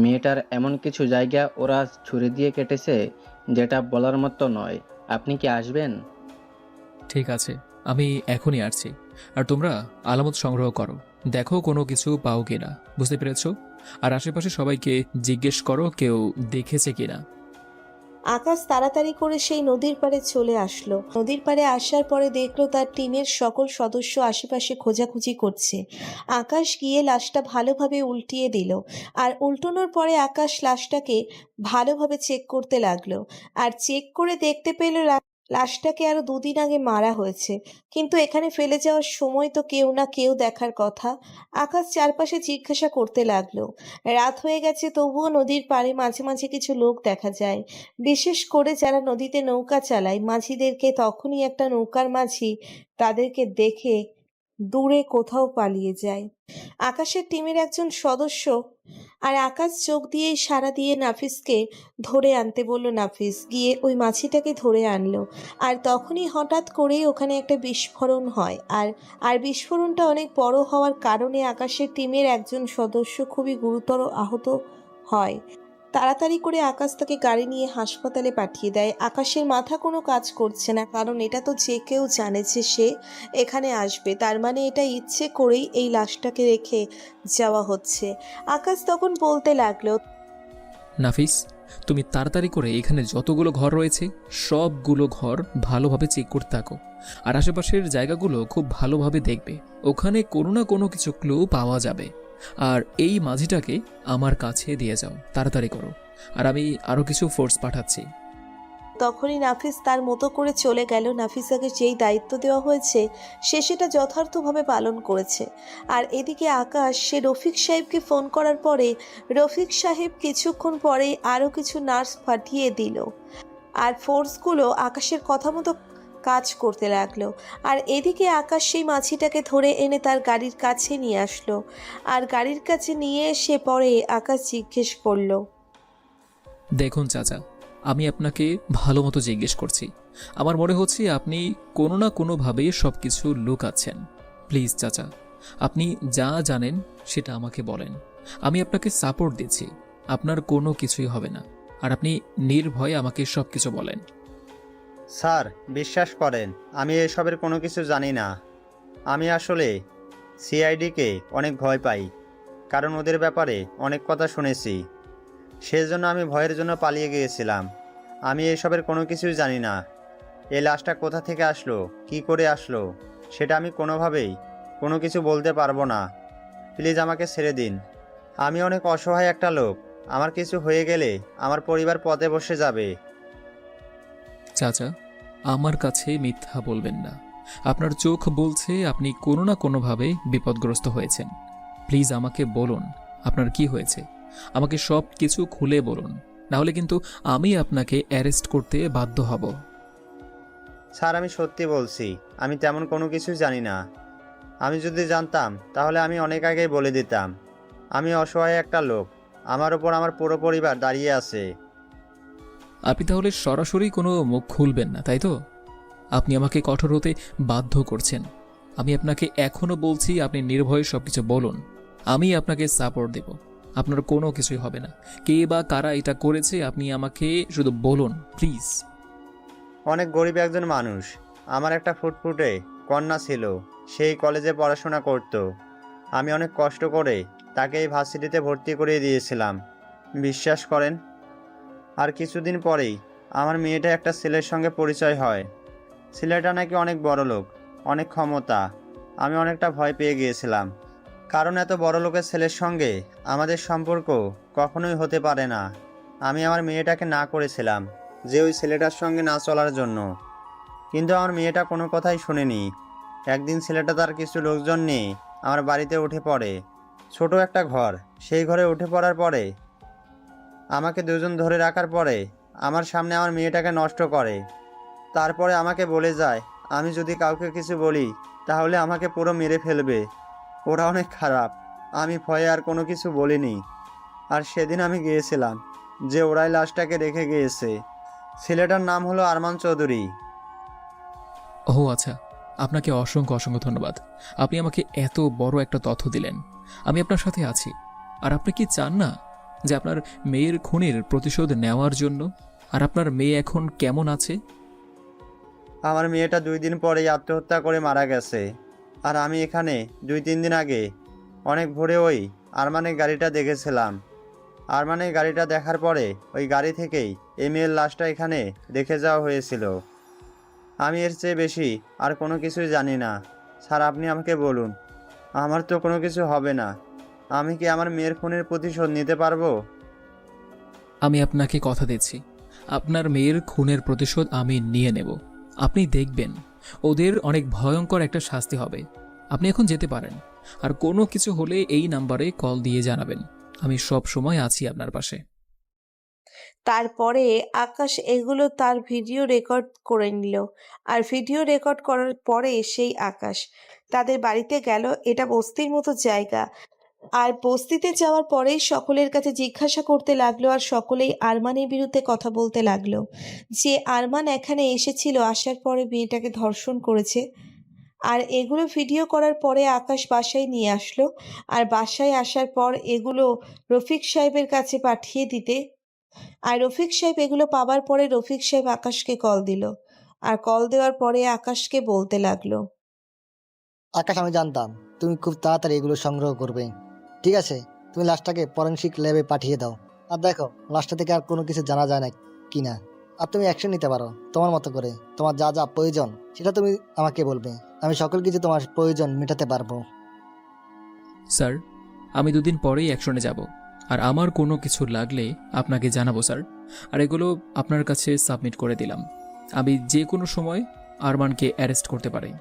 মেয়েটার এমন কিছু জায়গা ওরা ছুরি দিয়ে কেটেছে যেটা বলার মতো নয়। আপনি কি আসবেন? ঠিক আছে, আমি এখনই আসছি। আর তোমরা আলামত সংগ্রহ করো, দেখো কোনো কিছু পাও কিনা, বুঝতে পেরেছো? আর আশেপাশে সবাইকে জিজ্ঞেস করো কেউ দেখেছে কিনা। আকাশ তাড়াতাড়ি করে সেই নদীর পাড়ে চলে আসলো। নদীর পাড়ে আসার পরে দেখলো তার টিমের সকল সদস্য আশেপাশে খোঁজাখুঁজি করছে। আকাশ গিয়ে লাশটা ভালোভাবে উল্টিয়ে দিল, আর উল্টানোর পরে আকাশ লাশটাকে ভালোভাবে চেক করতে লাগলো। আর চেক করে দেখতে পেল লাশটাকে আরো 2 দিন আগে মারা হয়েছে, কিন্তু এখানে ফেলে যাওয়ার সময় তো কেউ না কেউ দেখার কথা। আকাশ চারপাশে জিজ্ঞাসা করতে লাগলো। রাত হয়ে গেছে, তবুও নদীর পাড়ে মাঝে মাঝে কিছু লোক দেখা যায়, বিশেষ করে যারা নদীতে নৌকা চালায়। মাঝিদেরকে তখনই একটা নৌকার মাঝি তাদেরকে দেখে দূরে কোথাও পালিয়ে যায়। আকাশের টিমের একজন সদস্য, আর আকাশ চোখ দিয়ে ইশারা দিয়ে নাফিসকে ধরে আনতে বলল। নাফিস গিয়ে ওই মাছিটাকে ধরে আনলো, আর তখনই হঠাৎ করেই ওখানে একটা বিস্ফোরণ হয়। আর বিস্ফোরণটা অনেক বড় হওয়ার কারণে আকাশের টিমের একজন সদস্য খুবই গুরুতর আহত হয়। তাড়াতাড়ি করে আকাশ তাকে গাড়ি নিয়ে হাসপাতালে পাঠিয়ে দেয়। আকাশের মাথা কোনো কাজ করছে না, কারণ এটা তো যে কেউ জানে যে সে এখানে আসবে, তার মানে এটা ইচ্ছে করেই এই লাশটাকে রেখে যাওয়া হচ্ছে। আকাশ তখন বলতে লাগলো, নাফিস, তুমি তাড়াতাড়ি করে এখানে যতগুলো ঘর রয়েছে সবগুলো ঘর ভালোভাবে চেক করতে থাকো, আর আশেপাশের জায়গাগুলো খুব ভালোভাবে দেখবে। ওখানে কোনো না কোনো কিছু ক্লু পাওয়া যাবে। আর এই মাঝিটাকে আমার কাছে দিয়ে যাও, তাড়াতাড়ি করো, আর আমি আরও কিছু ফোর্স পাঠাচ্ছি। তখনই নাফিস তার মতো করে চলে গেল। নাফিসাকে যেই দায়িত্ব দেওয়া হয়েছে সে সেটা যথার্থভাবে পালন করেছে। আর এদিকে আকাশ সে রফিক সাহেবকে ফোন করার পরে রফিক সাহেব কিছুক্ষণ পরেই আরও কিছু নার্স পাঠিয়ে দিল, আর ফোর্সগুলো আকাশের কথা মতো কাজ করতে লাগলো। আর এদিকে আকাশ সেই মাছিটাকে ধরে এনে তার গাড়ির কাছে নিয়ে আসলো, আর গাড়ির কাছে নিয়ে এসে পরে আকাশ জিজ্ঞেস করলো, দেখুন চাচা, আমি আপনাকে ভালো মতো জিজ্ঞেস করছি। আমার মনে হচ্ছে আপনি কোনো না কোনোভাবেই সব কিছু লুকাচ্ছেন। প্লিজ চাচা, আপনি যা জানেন সেটা আমাকে বলেন। আমি আপনাকে সাপোর্ট দিচ্ছি, আপনার কোনো কিছুই হবে না, আর আপনি নির্ভয়ে আমাকে সব কিছু বলেন। স্যার, বিশ্বাস করেন, আমি এসবের কোনো কিছু জানি না। আমি আসলে সিআইডিকে অনেক ভয় পাই, কারণ ওদের ব্যাপারে অনেক কথা শুনেছি। সেজন্য আমি ভয়ের জন্য পালিয়ে গিয়েছিলাম। আমি এসবের কোনো কিছুই জানি না। এই লাশটা কোথা থেকে আসলো, কি করে আসলো, সেটা আমি কোনোভাবেই কোনো কিছু বলতে পারবো না। প্লিজ আমাকে ছেড়ে দিন। আমি অনেক অসহায় একটা লোক। আমার কিছু হয়ে গেলে আমার পরিবার পথে বসে যাবে। চাচা, আমার কাছে মিথ্যা বলবেন না। আপনার চোখ বলছে আপনি কোনো না কোনোভাবে বিপদগ্রস্ত হয়েছেন। প্লিজ আমাকে বলুন আপনার কি হয়েছে। আমাকে সব কিছু খুলে বলুন, নাহলে কিন্তু আমি আপনাকে অ্যারেস্ট করতে বাধ্য হব। স্যার, আমি সত্যি বলছি, আমি তেমন কোনো কিছু জানি না। আমি যদি জানতাম তাহলে আমি অনেক আগেই বলে দিতাম। আমি অসহায় একটা লোক। আমার ওপর আমার পুরো পরিবার দাঁড়িয়ে আছে। আপনি তাহলে সরাসরি কোনো মুখ খুলবেন না, তাই তো? আপনি আমাকে কঠোর হতে বাধ্য করছেন। আমি আপনাকে এখনও বলছি, আপনি নির্ভয়ে সবকিছু বলুন। আমি আপনাকে সাপোর্ট দেব। আপনার কোনো কিছুই হবে না। কে বা কারা এটা করেছে আপনি আমাকে শুধু বলুন প্লিজ। অনেক গরিব একজন মানুষ। আমার একটা ফুটফুটে কন্যা ছিল, সেই কলেজে পড়াশোনা করত। আমি অনেক কষ্ট করে তাকে এই ভার্সিটিতে ভর্তি করিয়ে দিয়েছিলাম। বিশ্বাস করেন, আর কিছুদিন পরেই আমার মেয়েটা একটা ছেলের সঙ্গে পরিচয় হয়। ছেলেটা নাকি অনেক বড় লোক, অনেক ক্ষমতা। আমি অনেকটা ভয় পেয়ে গিয়েছিলাম, কারণ এত বড় লোকের ছেলের সঙ্গে আমাদের সম্পর্ক কখনোই হতে পারে না। আমি আমার মেয়েটাকে না করেছিলাম যে ওই ছেলেটার সঙ্গে না চলার জন্য, কিন্তু আমার মেয়েটা কোনো কথাই শোনেনি। একদিন ছেলেটা তার কিছু লোকজন নিয়ে আমার বাড়িতে উঠে পড়ে। ছোট একটা ঘর, সেই ঘরে উঠে পড়ার পরে আমাকে দুজন ধরে রাখার পরে আমার সামনে আমার মেয়েটাকে নষ্ট করে। তারপরে আমাকে বলে যায় আমি যদি কাউকে কিছু বলি তাহলে আমাকে পুরো মেরে ফেলবে। ওরা অনেক খারাপ। আমি ভয়ে আর কোনো কিছু বলিনি। আর সেদিন আমি গিয়েছিলাম যে ওরাই লাশটাকে রেখে গিয়েছে। ছেলেটার নাম হলো আরমান চৌধুরী। ও আচ্ছা, আপনাকে অসংখ্য অসংখ্য ধন্যবাদ। আপনি আমাকে এত বড় একটা তথ্য দিলেন। আমি আপনার সাথে আছি। আর আপনি কি চান না যে আপনার মেয়ের খুনের প্রতিশোধ নেওয়ার জন্য? আর আপনার মেয়ে এখন কেমন আছে? আমার মেয়েটা 2 দিন পরেই আত্মহত্যা করে মারা গেছে। আর আমি এখানে 2-3 দিন আগে অনেক ভোরে ওই আরমানের গাড়িটা দেখেছিলাম। আরমানের গাড়িটা দেখার পরে ওই গাড়ি থেকেই এই মেয়ের লাশটা এখানে রেখে যাওয়া হয়েছিল। আমি এর চেয়ে বেশি আর কোনো কিছুই জানি না। স্যার, আপনি আমাকে বলুন, আমার তো কোনো কিছু হবে না। আমি কি আমার মেয়ের খুনের প্রতিশোধ নিতে পারবো? আমি আপনাকে কথা দিচ্ছি, আপনার মেয়ের খুনের প্রতিশোধ আমি নিয়ে নেব। আপনি দেখবেন ওদের অনেক ভয়ঙ্কর একটা শাস্তি হবে। আপনি এখন যেতে পারেন। আর কোনো কিছু হলে এই নাম্বারে কল দিয়ে জানাবেন। আমি সব সময় আছি আপনার পাশে। তারপরে আকাশ এগুলো তার ভিডিও রেকর্ড করে নিল। আর ভিডিও রেকর্ড করার পরে সেই আকাশ তাদের বাড়িতে গেল। এটা বস্তির মতো জায়গা। আর বস্তিতে যাওয়ার পরেই সকলের কাছে জিজ্ঞাসা করতে লাগলো, আর সকলেই আরমানের বিরুদ্ধে কথা বলতে লাগলো যে আরমান এখানে এসেছিল, আসার পরে মেয়েটাকে ধর্ষণ করেছে। আর এগুলো ভিডিও করার পরে আকাশ বাসায় নিয়ে আসলো। আর বাসায় আসার পর এগুলো রফিক সাহেবের কাছে পাঠিয়ে দিতে, আর রফিক সাহেব এগুলো পাওয়ার পরে রফিক সাহেব আকাশকে কল দিল। আর কল দেওয়ার পরে আকাশকে বলতে লাগলো, আকাশ, আমি জানতাম তুমি খুব তাড়াতাড়ি এগুলো সংগ্রহ করবে। ঠিক আছে, তুমি লাশটাকে ফরেনসিক ল্যাবে পাঠিয়ে দাও। আর দেখো লাশটা থেকে আর কোনো কিছু জানা যায় না কি না। আর তুমি অ্যাকশন নিতে পারো তোমার মতো করে। তোমার যা যা প্রয়োজন সেটা তুমি আমাকে বলবে। আমি সকল কিছু তোমার প্রয়োজন মেটাতে পারবো। স্যার, আমি 2 দিন পরেই অ্যাকশনে যাব। আর আমার কোনো কিছু লাগলে আপনাকে জানাবো স্যার। আর এগুলো আপনার কাছে সাবমিট করে দিলাম। আমি যে কোনো সময় আরমানকে অ্যারেস্ট করতে পারি।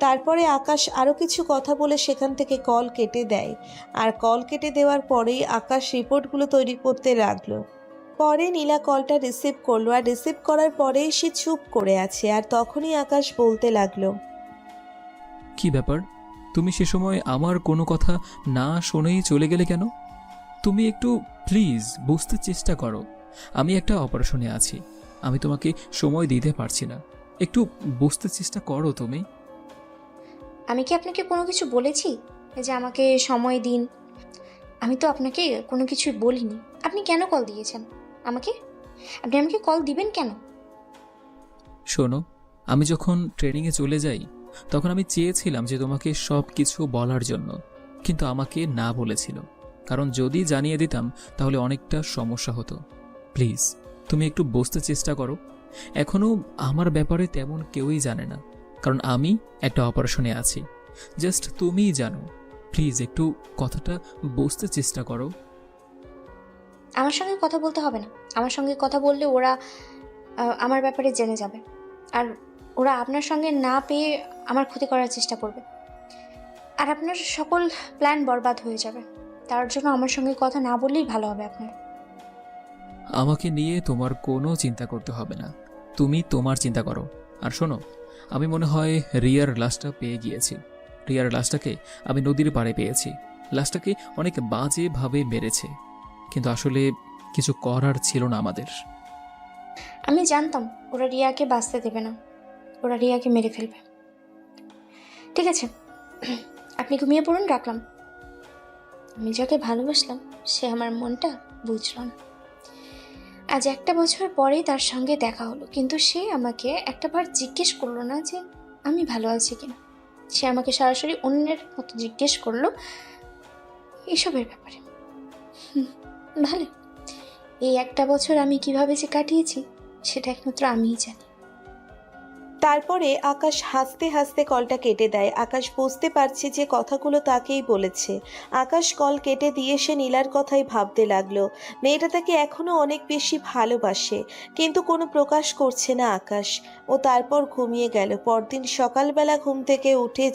তারপরে আকাশ আরও কিছু কথা বলে সেখান থেকে কল কেটে দেয়। আর কল কেটে দেওয়ার পরেই আকাশ রিপোর্টগুলো তৈরি করতে লাগলো। পরে নীলা কলটা রিসিভ করলো। আর রিসিভ করার পরেই সে চুপ করে আছে। আর তখনই আকাশ বলতে লাগলো, কি ব্যাপার, তুমি সে সময় আমার কোনো কথা না শুনেই চলে গেলে কেন? তুমি একটু প্লিজ বুঝতে চেষ্টা করো। আমি একটা অপারেশনে আছি। আমি তোমাকে সময় দিতে পারছি না। একটু বুঝতে চেষ্টা করো তুমি। আমি কি আপনাকে কোনো কিছু বলেছি যে আমাকে সময় দিন? আমি তো আপনাকে কোনো কিছুই বলিনি। আপনি কেন কল দিয়েছেন আমাকে? আপনি আমাকে কল দিবেন কেন? শোনো, আমি যখন ট্রেনিংয়ে চলে যাই তখন আমি চেয়েছিলাম যে তোমাকে সব কিছু বলার জন্য, কিন্তু আমাকে না বলেছিল, কারণ যদি জানিয়ে দিতাম তাহলে অনেকটা সমস্যা হতো। প্লিজ তুমি একটু বুঝতে চেষ্টা করো। এখনও আমার ব্যাপারে তেমন কেউই জানে না, কারণ আমি একটা অপারেশনে আছি। জাস্ট তুমিই জানো। প্লিজ একটু কথাটা বুঝতে চেষ্টা করো। আমার সঙ্গে কথা বলতে হবে না। আমার সঙ্গে কথা বললে ওরা আমার ব্যাপারে জেনে যাবে, আর ওরা আপনার সঙ্গে না পেয়ে আমার ক্ষতি করার চেষ্টা করবে, আর আপনার সকল প্ল্যান বরবাদ হয়ে যাবে। তার জন্য আমার সঙ্গে কথা না বললেই ভালো হবে আপনার। আমাকে নিয়ে তোমার কোনো চিন্তা করতে হবে না, তুমি তোমার চিন্তা করো। আর শোনো, আমি মনে হয় রিয়ার লাশটা পেয়ে গিয়েছি। রিয়ার লাশটাকে আমি নদীর পাড়ে পেয়েছি। লাশটাকে অনেক বাজেভাবে মেরেছে, কিন্তু আসলে কিছু করার ছিল না আমাদের। আমি জানতাম ওরা রিয়াকে বাঁচতে দেবে না, ওরা রিয়াকে মেরে ফেলবে। ঠিক আছে, আপনি ঘুমিয়ে পড়ুন, রাখলাম। আমি যাকে ভালোবাসলাম সে আমার মনটা বুঝল না। আজ 1 বছর পরেই তার সঙ্গে দেখা হলো, কিন্তু সে আমাকে একটাবার জিজ্ঞেস করলো না যে আমি ভালো আছি কিনা। সে আমাকে সরাসরি অন্যের মতো জিজ্ঞেস করলো এসবের ব্যাপারে। ভালো, এই 1 বছর আমি কিভাবে যে কাটিয়েছি সেটা একমাত্র আমিই জানি। তারপরে আকাশ হাসতে হাসতে কলটা কেটে দেয়। আকাশ বুঝতে পারছে যে কথাগুলো তাকেই বলেছে। আকাশ কল কেটে দিয়ে সে নীলার কথাই ভাবতে লাগলো। মেয়েটা তাকে এখনো অনেক বেশি ভালোবাসে, কিন্তু কোনো প্রকাশ করছে না আকাশ। ও তারপর ঘুমিয়ে গেল। পরদিন সকালবেলা ঘুম থেকে উঠে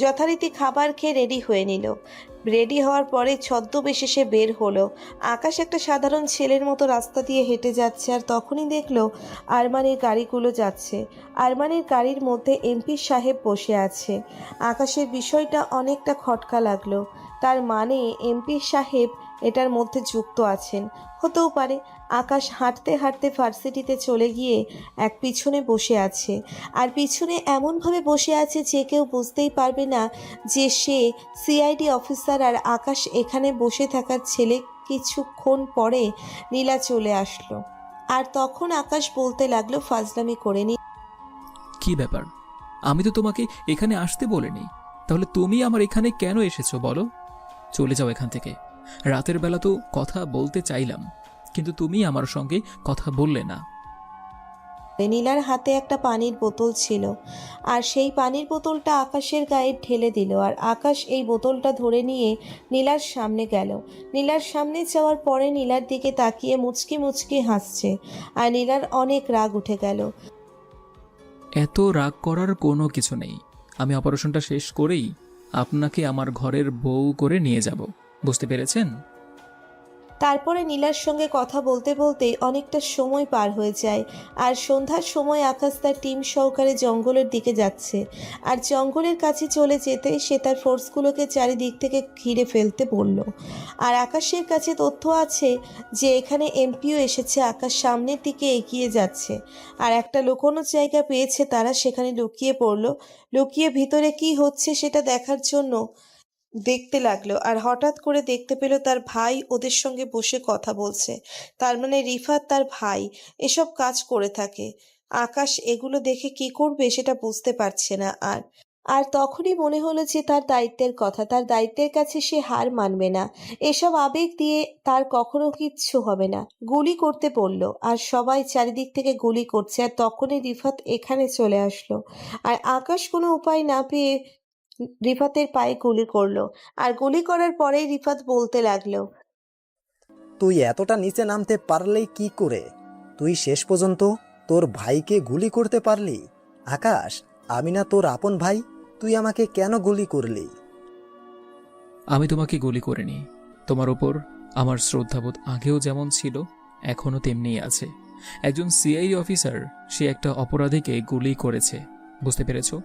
যথারীতি খাবার খেয়ে রেডি হয়ে নিল। রেডি হওয়ার পরে ছদ্মবেশে সে বের হলো। আকাশ একটা সাধারণ ছেলের মতো রাস্তা দিয়ে হেঁটে যাচ্ছে, আর তখনই দেখলো আরমানের গাড়িগুলো যাচ্ছে। আরমানের গাড়ির মধ্যে এমপি সাহেব বসে আছে। আকাশের বিষয়টা অনেকটা খটকা লাগলো। তার মানে এমপি সাহেব এটার মধ্যে যুক্ত আছেন, হতেও পারে। আকাশ হাঁটতে হাঁটতে ভার্সিটিতে চলে গিয়ে এক পিছনে বসে আছে, আর পিছনে এমনভাবে বসে আছে যে কেউ বুঝতেই পারবে না যে সে সিআইডি অফিসার। আর আকাশ এখানে বসে থাকার ছেলে। কিছুক্ষণ পরে নীলা চলে আসলো, আর তখন আকাশ বলতে লাগলো ফাজলামি করে। কি ব্যাপার? আমি তো তোমাকে এখানে আসতে বলিনি, তাহলে তুমি আমার এখানে কেন এসেছো বলো? চলে যাও এখান থেকে। রাতের বেলা তো কথা বলতে চাইলাম, কিন্তু তুমি আমার সঙ্গে কথা বললে না। নীলার হাতে একটা পানির বোতল ছিল, আর সেই পানির বোতলটা আকাশের গায়ে ঢেলে দিল। আর আকাশ এই বোতলটা ধরে নিয়ে নীলার সামনে গেল। নীলার সামনে যাওয়ার পরে নীলার দিকে তাকিয়ে মুচকি মুচকি হাসছে, আর নীলার অনেক রাগ উঠে গেল। এত রাগ করার কোনো কিছু নেই। আমি অপারেশনটা শেষ করেই আপনাকে আমার ঘরের বউ করে নিয়ে যাব, বুঝতে পেরেছেন? তারপরে নীলার সঙ্গে কথা বলতে বলতেই অনেকটা সময় পার হয়ে যায়। আর সন্ধ্যার সময় আকাশ তার টিম সহকারে জঙ্গলের দিকে যাচ্ছে, আর জঙ্গলের কাছে চলে যেতে সে তার ফোর্সগুলোকে চারিদিক থেকে ঘিরে ফেলতে বলল। আর আকাশের কাছে তথ্য আছে যে এখানে এমপিও এসেছে। আকাশ সামনের দিকে এগিয়ে যাচ্ছে, আর একটা লুকোনোর জায়গা পেয়েছে তারা, সেখানে লুকিয়ে পড়ল। লুকিয়ে ভিতরে কি হচ্ছে সেটা দেখার জন্য দেখতে লাগলো, আর হঠাৎ করে দেখতে পেল তার ভাই ওদের সঙ্গে বসে কথা বলছে। তার মানে রিফাত তার ভাই এসব কাজ করে থাকে। আকাশ এগুলো দেখে কি করবে সেটা বুঝতে পারছে না। আর তখনই মনে হলো যে তার দায়িত্বের কথা, তার দায়িত্বের কাছে সে হার মানবে না। এসব আবেগ দিয়ে তার কখনো কিচ্ছু হবে না। গুলি করতে বলল, আর সবাই চারিদিক থেকে গুলি করছে। আর তখনই রিফাত এখানে চলে আসলো, আর আকাশ কোনো উপায় না পেয়ে রিফাতের পায়ে গুলি করলো। আর গুলি করার পরেই রিফাত বলতে লাগলো, তুই এতটা নিচে নামতে পারলি কি করে? তুই শেষ পর্যন্ত তোর ভাইকে গুলি করতে পারলি? আকাশ, আমি না তোর আপন ভাই? তুই আমাকে কেন গুলি করলি? আমি তোমাকে গুলি করিনি। তোমার ওপর আমার শ্রদ্ধাবোধ আগেও যেমন ছিল এখনও তেমনিই আছে। একজন সিআইডি অফিসার সে একটা অপরাধীকে গুলি করেছে, বুঝতে পেরেছো?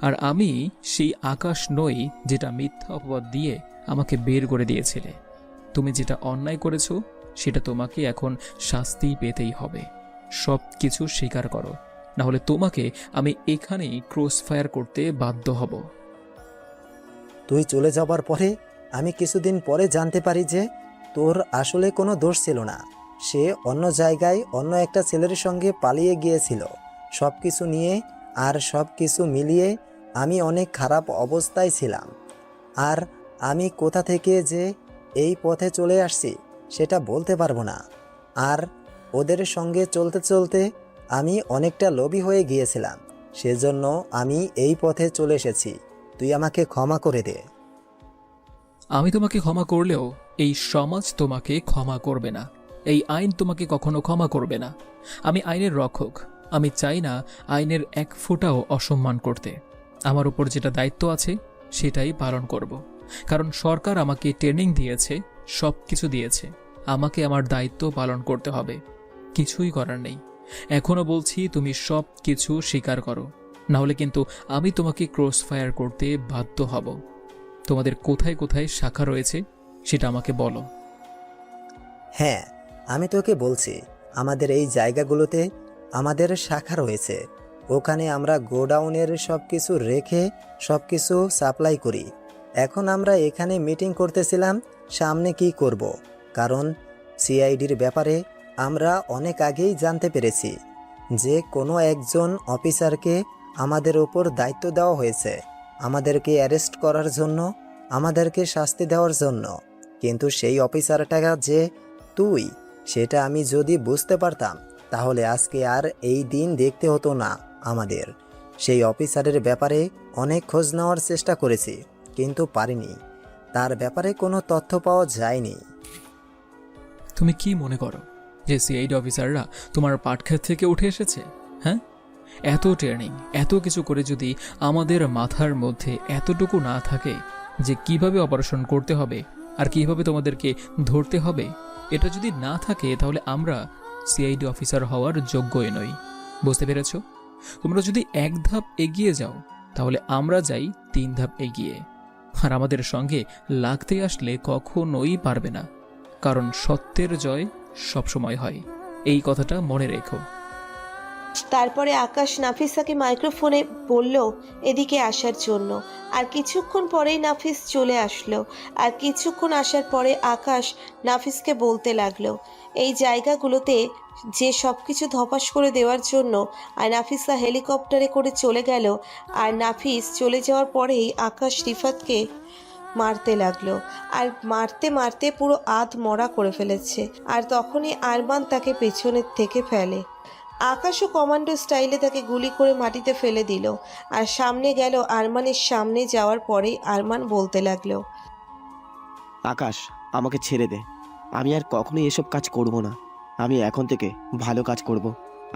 আর আমি সেই আকাশ নই যেটা মিথ্যা অপবাদ দিয়ে আমাকে বের করে দিয়েছিলে। তুমি যেটা অন্যায় করেছো সেটা তোমাকে এখন শাস্তি পেতেই হবে। সব কিছু স্বীকার করো, না হলে তোমাকে আমি এখানেই ক্রস ফায়ার করতে বাধ্য হব। তুই চলে যাবার পরে আমি কিছুদিন পরে জানতে পারি যে তোর আসলে কোনো দোষ ছিল না। সে অন্য জায়গায় অন্য একটা ছেলের সঙ্গে পালিয়ে গিয়েছিল। সব কিছু নিয়ে আর সব কিছু মিলিয়ে আমি অনেক খারাপ অবস্থায় ছিলাম। আর আমি কোথা থেকে যে এই পথে চলে আসছি সেটা বলতে পারবো না। আর ওদের সঙ্গে চলতে চলতে আমি অনেকটা লোভী হয়ে গিয়েছিলাম, সেজন্য আমি এই পথে চলে এসেছি। তুই আমাকে ক্ষমা করে দে। আমি তোমাকে ক্ষমা করলেও এই সমাজ তোমাকে ক্ষমা করবে না, এই আইন তোমাকে কখনো ক্ষমা করবে না। আমি আইনের রক্ষক, আমি চাই না আইনের এক ফোঁটাও অসম্মান করতে। আমার উপর যেটা দায়িত্ব আছে সেটাই পালন করব, কারণ সরকার আমাকে ট্রেনিং দিয়েছে, সব কিছু দিয়েছে, আমাকে আমার দায়িত্ব পালন করতে হবে। কিছুই করার নেই। এখনো বলছি, তুমি সব কিছু স্বীকার করো, না হলে কিন্তু আমি তোমাকে ক্রস ফায়ার করতে বাধ্য হব। তোমাদের কোথায় কোথায় শাখা রয়েছে সেটা আমাকে বলো। হ্যাঁ, আমি তোকে বলছি, আমাদের এই জায়গাগুলোতে আমাদের শাখা রয়েছে। ওখানে আমরা গোডাউনের সব কিছু রেখে সব কিছু সাপ্লাই করি। এখন আমরা এখানে মিটিং করতেছিলাম সামনে কি করব, কারণ সিআইডির ব্যাপারে আমরা অনেক আগেই জানতে পেরেছি যে কোনো একজন অফিসারকে আমাদের ওপর দায়িত্ব দেওয়া হয়েছে আমাদেরকে অ্যারেস্ট করার জন্য, আমাদেরকে শাস্তি দেওয়ার জন্য। কিন্তু সেই অফিসারটা যে তুই, সেটা আমি যদি বুঝতে পারতাম তাহলে আজকে আর এই দিন দেখতে হতো না আমাদের। সেই অফিসারের ব্যাপারে অনেক খোঁজ নেওয়ার চেষ্টা করেছি, কিন্তু পারিনি। তার ব্যাপারে কোনো তথ্য পাওয়া যায়নি। তুমি কি মনে করো যে সিআইডি অফিসাররা তোমার পাটক্ষেত থেকে উঠে এসেছে? হ্যাঁ, এত ট্রেনিং, এত কিছু করে যদি আমাদের মাথার মধ্যে এতটুকু না থাকে যে কিভাবে অপারেশন করতে হবে আর কিভাবে তোমাদেরকে ধরতে হবে, এটা যদি না থাকে তাহলে আমরা সিআইডি অফিসার হওয়ার যোগ্যই নই। বুঝতে পেরেছ? তোমরা যদি এক ধাপ এগিয়ে যাও তাহলে আমরা যাই 3 ধাপ এগিয়ে, আর আমাদের সঙ্গে লাগতে আসলে কখনোই পারবে না, কারণ সত্যের জয় সবসময় হয়। এই কথাটা মনে রেখো। তারপরে আকাশ নাফিসাকে মাইক্রোফোনে বলল এদিকে আসার জন্য। আর কিছুক্ষণ পরেই নাফিস চলে আসলো। আর কিছুক্ষণ আসার পরে আকাশ নাফিসকে বলতে লাগলো এই জায়গাগুলোতে যে সব কিছু ধপাস করে দেওয়ার জন্য। আর নাফিসা হেলিকপ্টারে করে চলে গেল। আর নাফিস চলে যাওয়ার পরেই আকাশ রিফাতকে মারতে লাগলো। আর মারতে মারতে পুরো আধ মরা করে ফেলেছে। আর তখনই আরমান তাকে পেছনের থেকে ফেলে। আকাশও কমান্ডো স্টাইলে তাকে গুলি করে মাটিতে ফেলে দিল। আর সামনে গেল। আরমানের সামনে যাওয়ার পরেই আরমান বলতে লাগলো আকাশ, আমাকে ছেড়ে দে। আমি আর কখনোই এসব কাজ করব না। আমি এখন থেকে ভালো কাজ করব।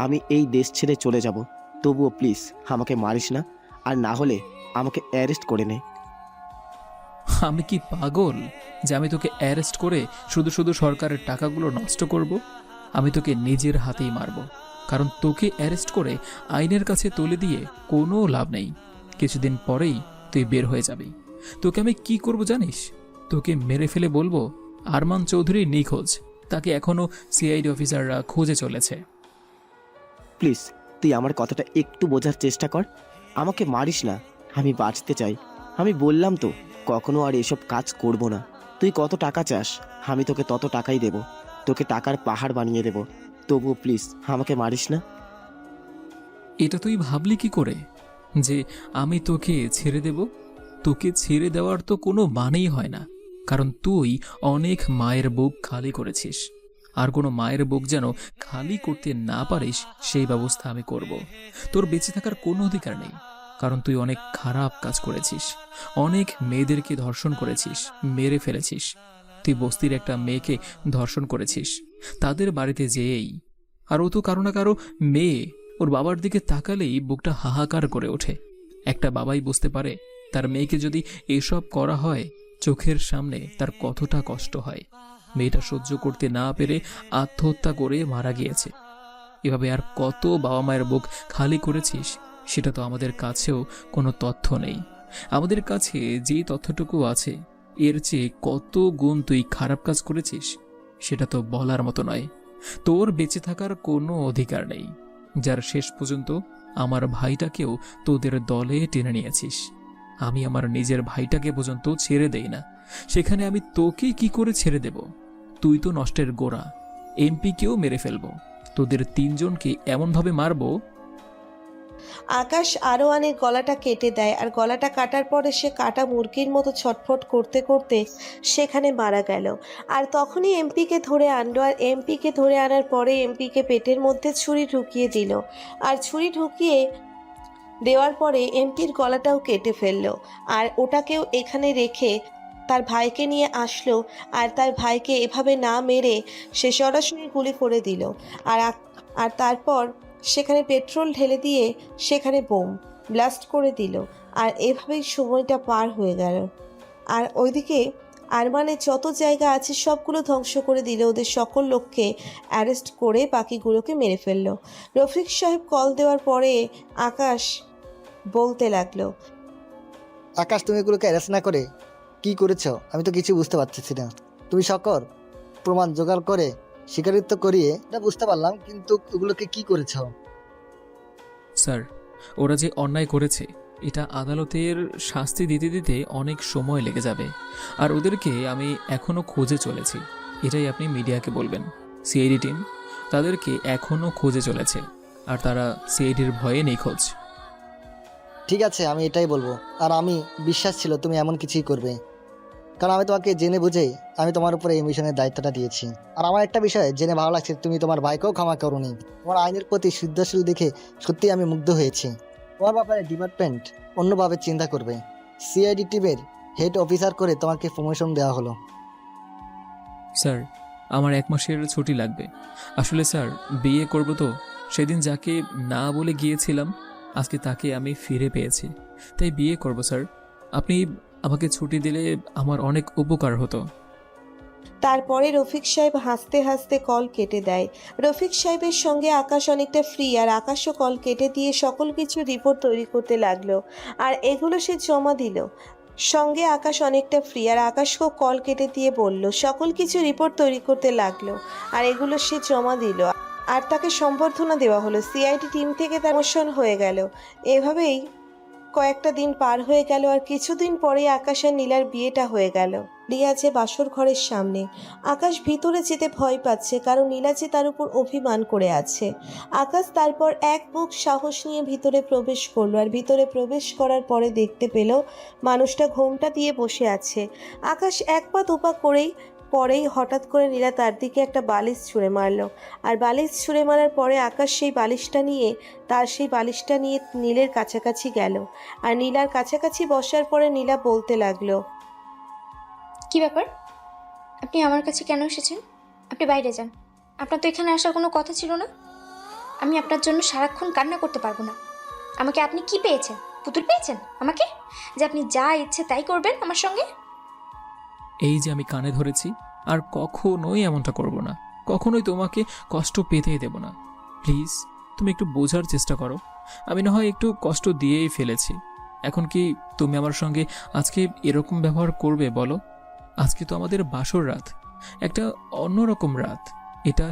আমি এই দেশ ছেড়ে চলে যাব। তবুও প্লিজ আমাকে মারিস না, আর না হলে আমাকে অ্যারেস্ট করে নে। আমি কি পাগল যে আমি তোকে অ্যারেস্ট করে শুধু শুধু সরকারের টাকাগুলো নষ্ট করব? আমি তোকে নিজের হাতেই মারব, কারণ তোকে অ্যারেস্ট করে আইনের কাছে তুলে দিয়ে কোনো লাভ নেই। কিছুদিন পরেই তুই বের হয়ে যাবি। তোকে আমি কি করব জানিস? তোকে মেরে ফেলে বলবো আরমান চৌধুরী নিখোঁজ, তাকে এখনো সিআইডি অফিসাররা খুঁজে চলেছে। প্লিজ তুই আমার কথাটা একটু বোঝার চেষ্টা কর। আমাকে মারিস না, আমি বাঁচতে চাই। আমি বললাম তো কখনো আর এসব কাজ করব না। তুই কত টাকা চাস আমি তোকে তত টাকাই দেব, তোকে টাকার পাহাড় বানিয়ে দেব। তবুও প্লিজ আমাকে মারিস না। এটা তুই ভাবলি কি করে যে আমি তোকে ছেড়ে দেব? তোকে ছেড়ে দেওয়ার তো কোনো মানেই হয় না, কারণ তুই অনেক মায়ের বুক খালি করেছিস। আর কোনো মায়ের বুক যেন খালি করতে না পারিস সেই ব্যবস্থা আমি করব। তোর বেঁচে থাকার কোনো অধিকার নেই, কারণ তুই অনেক খারাপ কাজ করেছিস। অনেক মেয়েদেরকে ধর্ষণ করেছিস, মেরে ফেলেছিস। তুই বস্তির একটা মেয়েকে ধর্ষণ করেছিস তাদের বাড়িতে যেয়েই। আর ও তো কারো না কারো মেয়ে, ওর বাবার দিকে তাকালেই বুকটা হাহাকার করে ওঠে। একটা বাবাই বুঝতে পারে তার মেয়েকে যদি এসব করা হয় চোখের সামনে তার কতটা কষ্ট হয়। মেয়েটা সহ্য করতে না পেরে আত্মহত্যা করে মারা গিয়েছে। এভাবে আর কত বাবা মায়ের বুক খালি করেছিস সেটা তো আমাদের কাছেও কোনো তথ্য নেই। আমাদের কাছে যে তথ্যটুকু আছে এর চেয়ে কত গুণ তুই খারাপ কাজ করেছিস সেটা তো বলার মতো নয়। তোর বেঁচে থাকার কোনো অধিকার নেই, যার শেষ পর্যন্ত আমার ভাইটাকেও তোদের দলে টেনে নিয়েছিস। আমি আমার নিজের ভাইটাকে পর্যন্ত ছেড়ে দেই না, সেখানে আমি তোকে কি করে ছেড়ে দেব? তুই তো নষ্টের গোড়া। এমপিকেও মেরে ফেলবো, তোদের 3 জনকে এমনভাবে মারবো আকাশ আরোয়ানের গলাটা কেটে দেয়, আর গলাটা কাটার পরে সে কাটা মুরগির মতো ছটফট করতে করতে সেখানে মারা গেল। আর তখনই এমপিকে ধরে আনলো, আর এমপিকে ধরে আনার পরে এমপিকে পেটের মধ্যে ছুরি ঢুকিয়ে দিল, আর ছুরি ঢুকিয়ে দেওয়ার পরে এমপির গলাটাও কেটে ফেললো। আর ওটাকেও এখানে রেখে তার ভাইকে নিয়ে আসলো, আর তার ভাইকে এভাবে না মেরে সে সরাসরি গুলি করে দিল। আর তারপর সেখানে পেট্রোল ঢেলে দিয়ে সেখানে বোম ব্লাস্ট করে দিল। আর এভাবেই সময়টা পার হয়ে গেল। আর ওইদিকে আরমানের যত জায়গা আছে সবগুলো ধ্বংস করে দিল, ওদের সকল লোককে অ্যারেস্ট করে বাকিগুলোকে মেরে ফেললো। রফিক সাহেব কল দেওয়ার পরে আকাশ বলতে লাগলো, আকাশ, তুমি এগুলোকে অ্যারেস্ট না করে কি করেছো আমি তো কিছু বুঝতে পারতেছি না। তুমি সকল প্রমাণ জোগাড় করে স্বীকারিত্ব করিয়ে এটা বুঝতে পারলাম, কিন্তু এগুলোকে কি করেছো? স্যার, ওরা যে অন্যায় করেছে এটা আদালতের শাস্তি দিতে দিতে অনেক সময় লেগে যাবে, আর ওদেরকে আমি এখনও খোঁজে চলেছি। এটাই আপনি মিডিয়াকে বলবেন। সিআইডি টিম তাদেরকে এখনও খোঁজে চলেছে, আর তারা সিআইডির ভয়ে নিখোঁজ। ঠিক আছে, আমি এটাই বলবো। আর আমি বিশ্বাস ছিল তুমি এমন কিছুই করবে, কারণ আমি তোমাকে জেনে বুঝেই আমি তোমার উপরে এই মিশনের দায়িত্বটা দিয়েছি। আর আমার একটা বিষয় জেনে ভালো লাগছে, তুমি তোমার ভাইকেও ক্ষমা করোনি। তোমার আইনের প্রতি শ্রদ্ধাশীল দেখে সত্যিই আমি মুগ্ধ হয়েছি। তোমার ব্যাপারে ডিপার্টমেন্ট অন্যভাবে চিন্তা করবে। সিআইডি টিমের হেড অফিসার করে তোমাকে প্রমোশন দেওয়া হলো। স্যার, আমার 1 মাসের ছুটি লাগবে। আসলে স্যার, বিয়ে করব তো সেদিন যাকে না বলে গিয়েছিলাম আজকে তাকে আমি ফিরে পেয়েছি, তাই বিয়ে করব স্যার। আপনি আমাকে ছুটি দিলে আমার অনেক উপকার হতো। তারপরে রফিক সাহেব হাসতে হাসতে কল কেটে দেয়। রফিক সাহেবের সঙ্গে আকাশ অনেকটা ফ্রি, আর আকাশও কল কেটে দিয়ে সকল কিছু রিপোর্ট তৈরি করতে লাগলো, আর এগুলো সে জমা দিল। সঙ্গে আকাশ অনেকটা ফ্রি, আর আকাশকেও কল কেটে দিয়ে বলল সকল কিছু রিপোর্ট তৈরি করতে লাগলো, আর এগুলো সে জমা দিল। আর তাকে সম্বর্ধনা দেওয়া হলো। সিআইডি টিম থেকে তার প্রমোশন হয়ে গেল। এভাবেই কয়েকটা দিন পার হয়ে গেল, আর কিছুদিন পরে আকাশ আর নীলার বিয়েটা হয়ে গেল। রিয়া যে বাসর ঘরের সামনে, আকাশ ভিতরে যেতে ভয় পাচ্ছে, কারণ নীলা যে তার উপর অভিমান করে আছে। আকাশ তারপর এক বুক সাহস নিয়ে ভিতরে প্রবেশ করলো, আর ভিতরে প্রবেশ করার পরে দেখতে পেল মানুষটা ঘোমটা দিয়ে বসে আছে। আকাশ এক পা দুপা পরেই হঠাৎ করে নীলা তার দিকে একটা বালিশ ছুঁড়ে মারলো, আর বালিশ ছুঁড়ে মারার পরে আকাশ সেই বালিশটা নিয়ে নীলের কাছাকাছি গেল, আর নীলার কাছাকাছি বসার পরে নীলা বলতে লাগলো, কি ব্যাপার? আপনি আমার কাছে কেন এসেছেন? আপনি বাইরে যান। আপনার তো এখানে আসার কোনো কথা ছিল না। আমি আপনার জন্য সারাক্ষণ কান্না করতে পারবো না। আমাকে আপনি কি পেয়েছেন? পুতুল পেয়েছেন আমাকে, যে আপনি যা ইচ্ছে তাই করবেন আমার সঙ্গে? এই যে আমি কানে ধরেছি, আর কখনোই এমনটা করব না, কখনোই তোমাকে কষ্ট পেতেই দেব না। প্লিজ তুমি একটু বোঝার চেষ্টা করো। আমি না হয় একটু কষ্ট দিয়েই ফেলেছি, এখন কি তুমি আমার সঙ্গে আজকে এরকম ব্যবহার করবে বলো? আজকে তো আমাদের বাসর রাত, একটা অন্যরকম রাত। এটা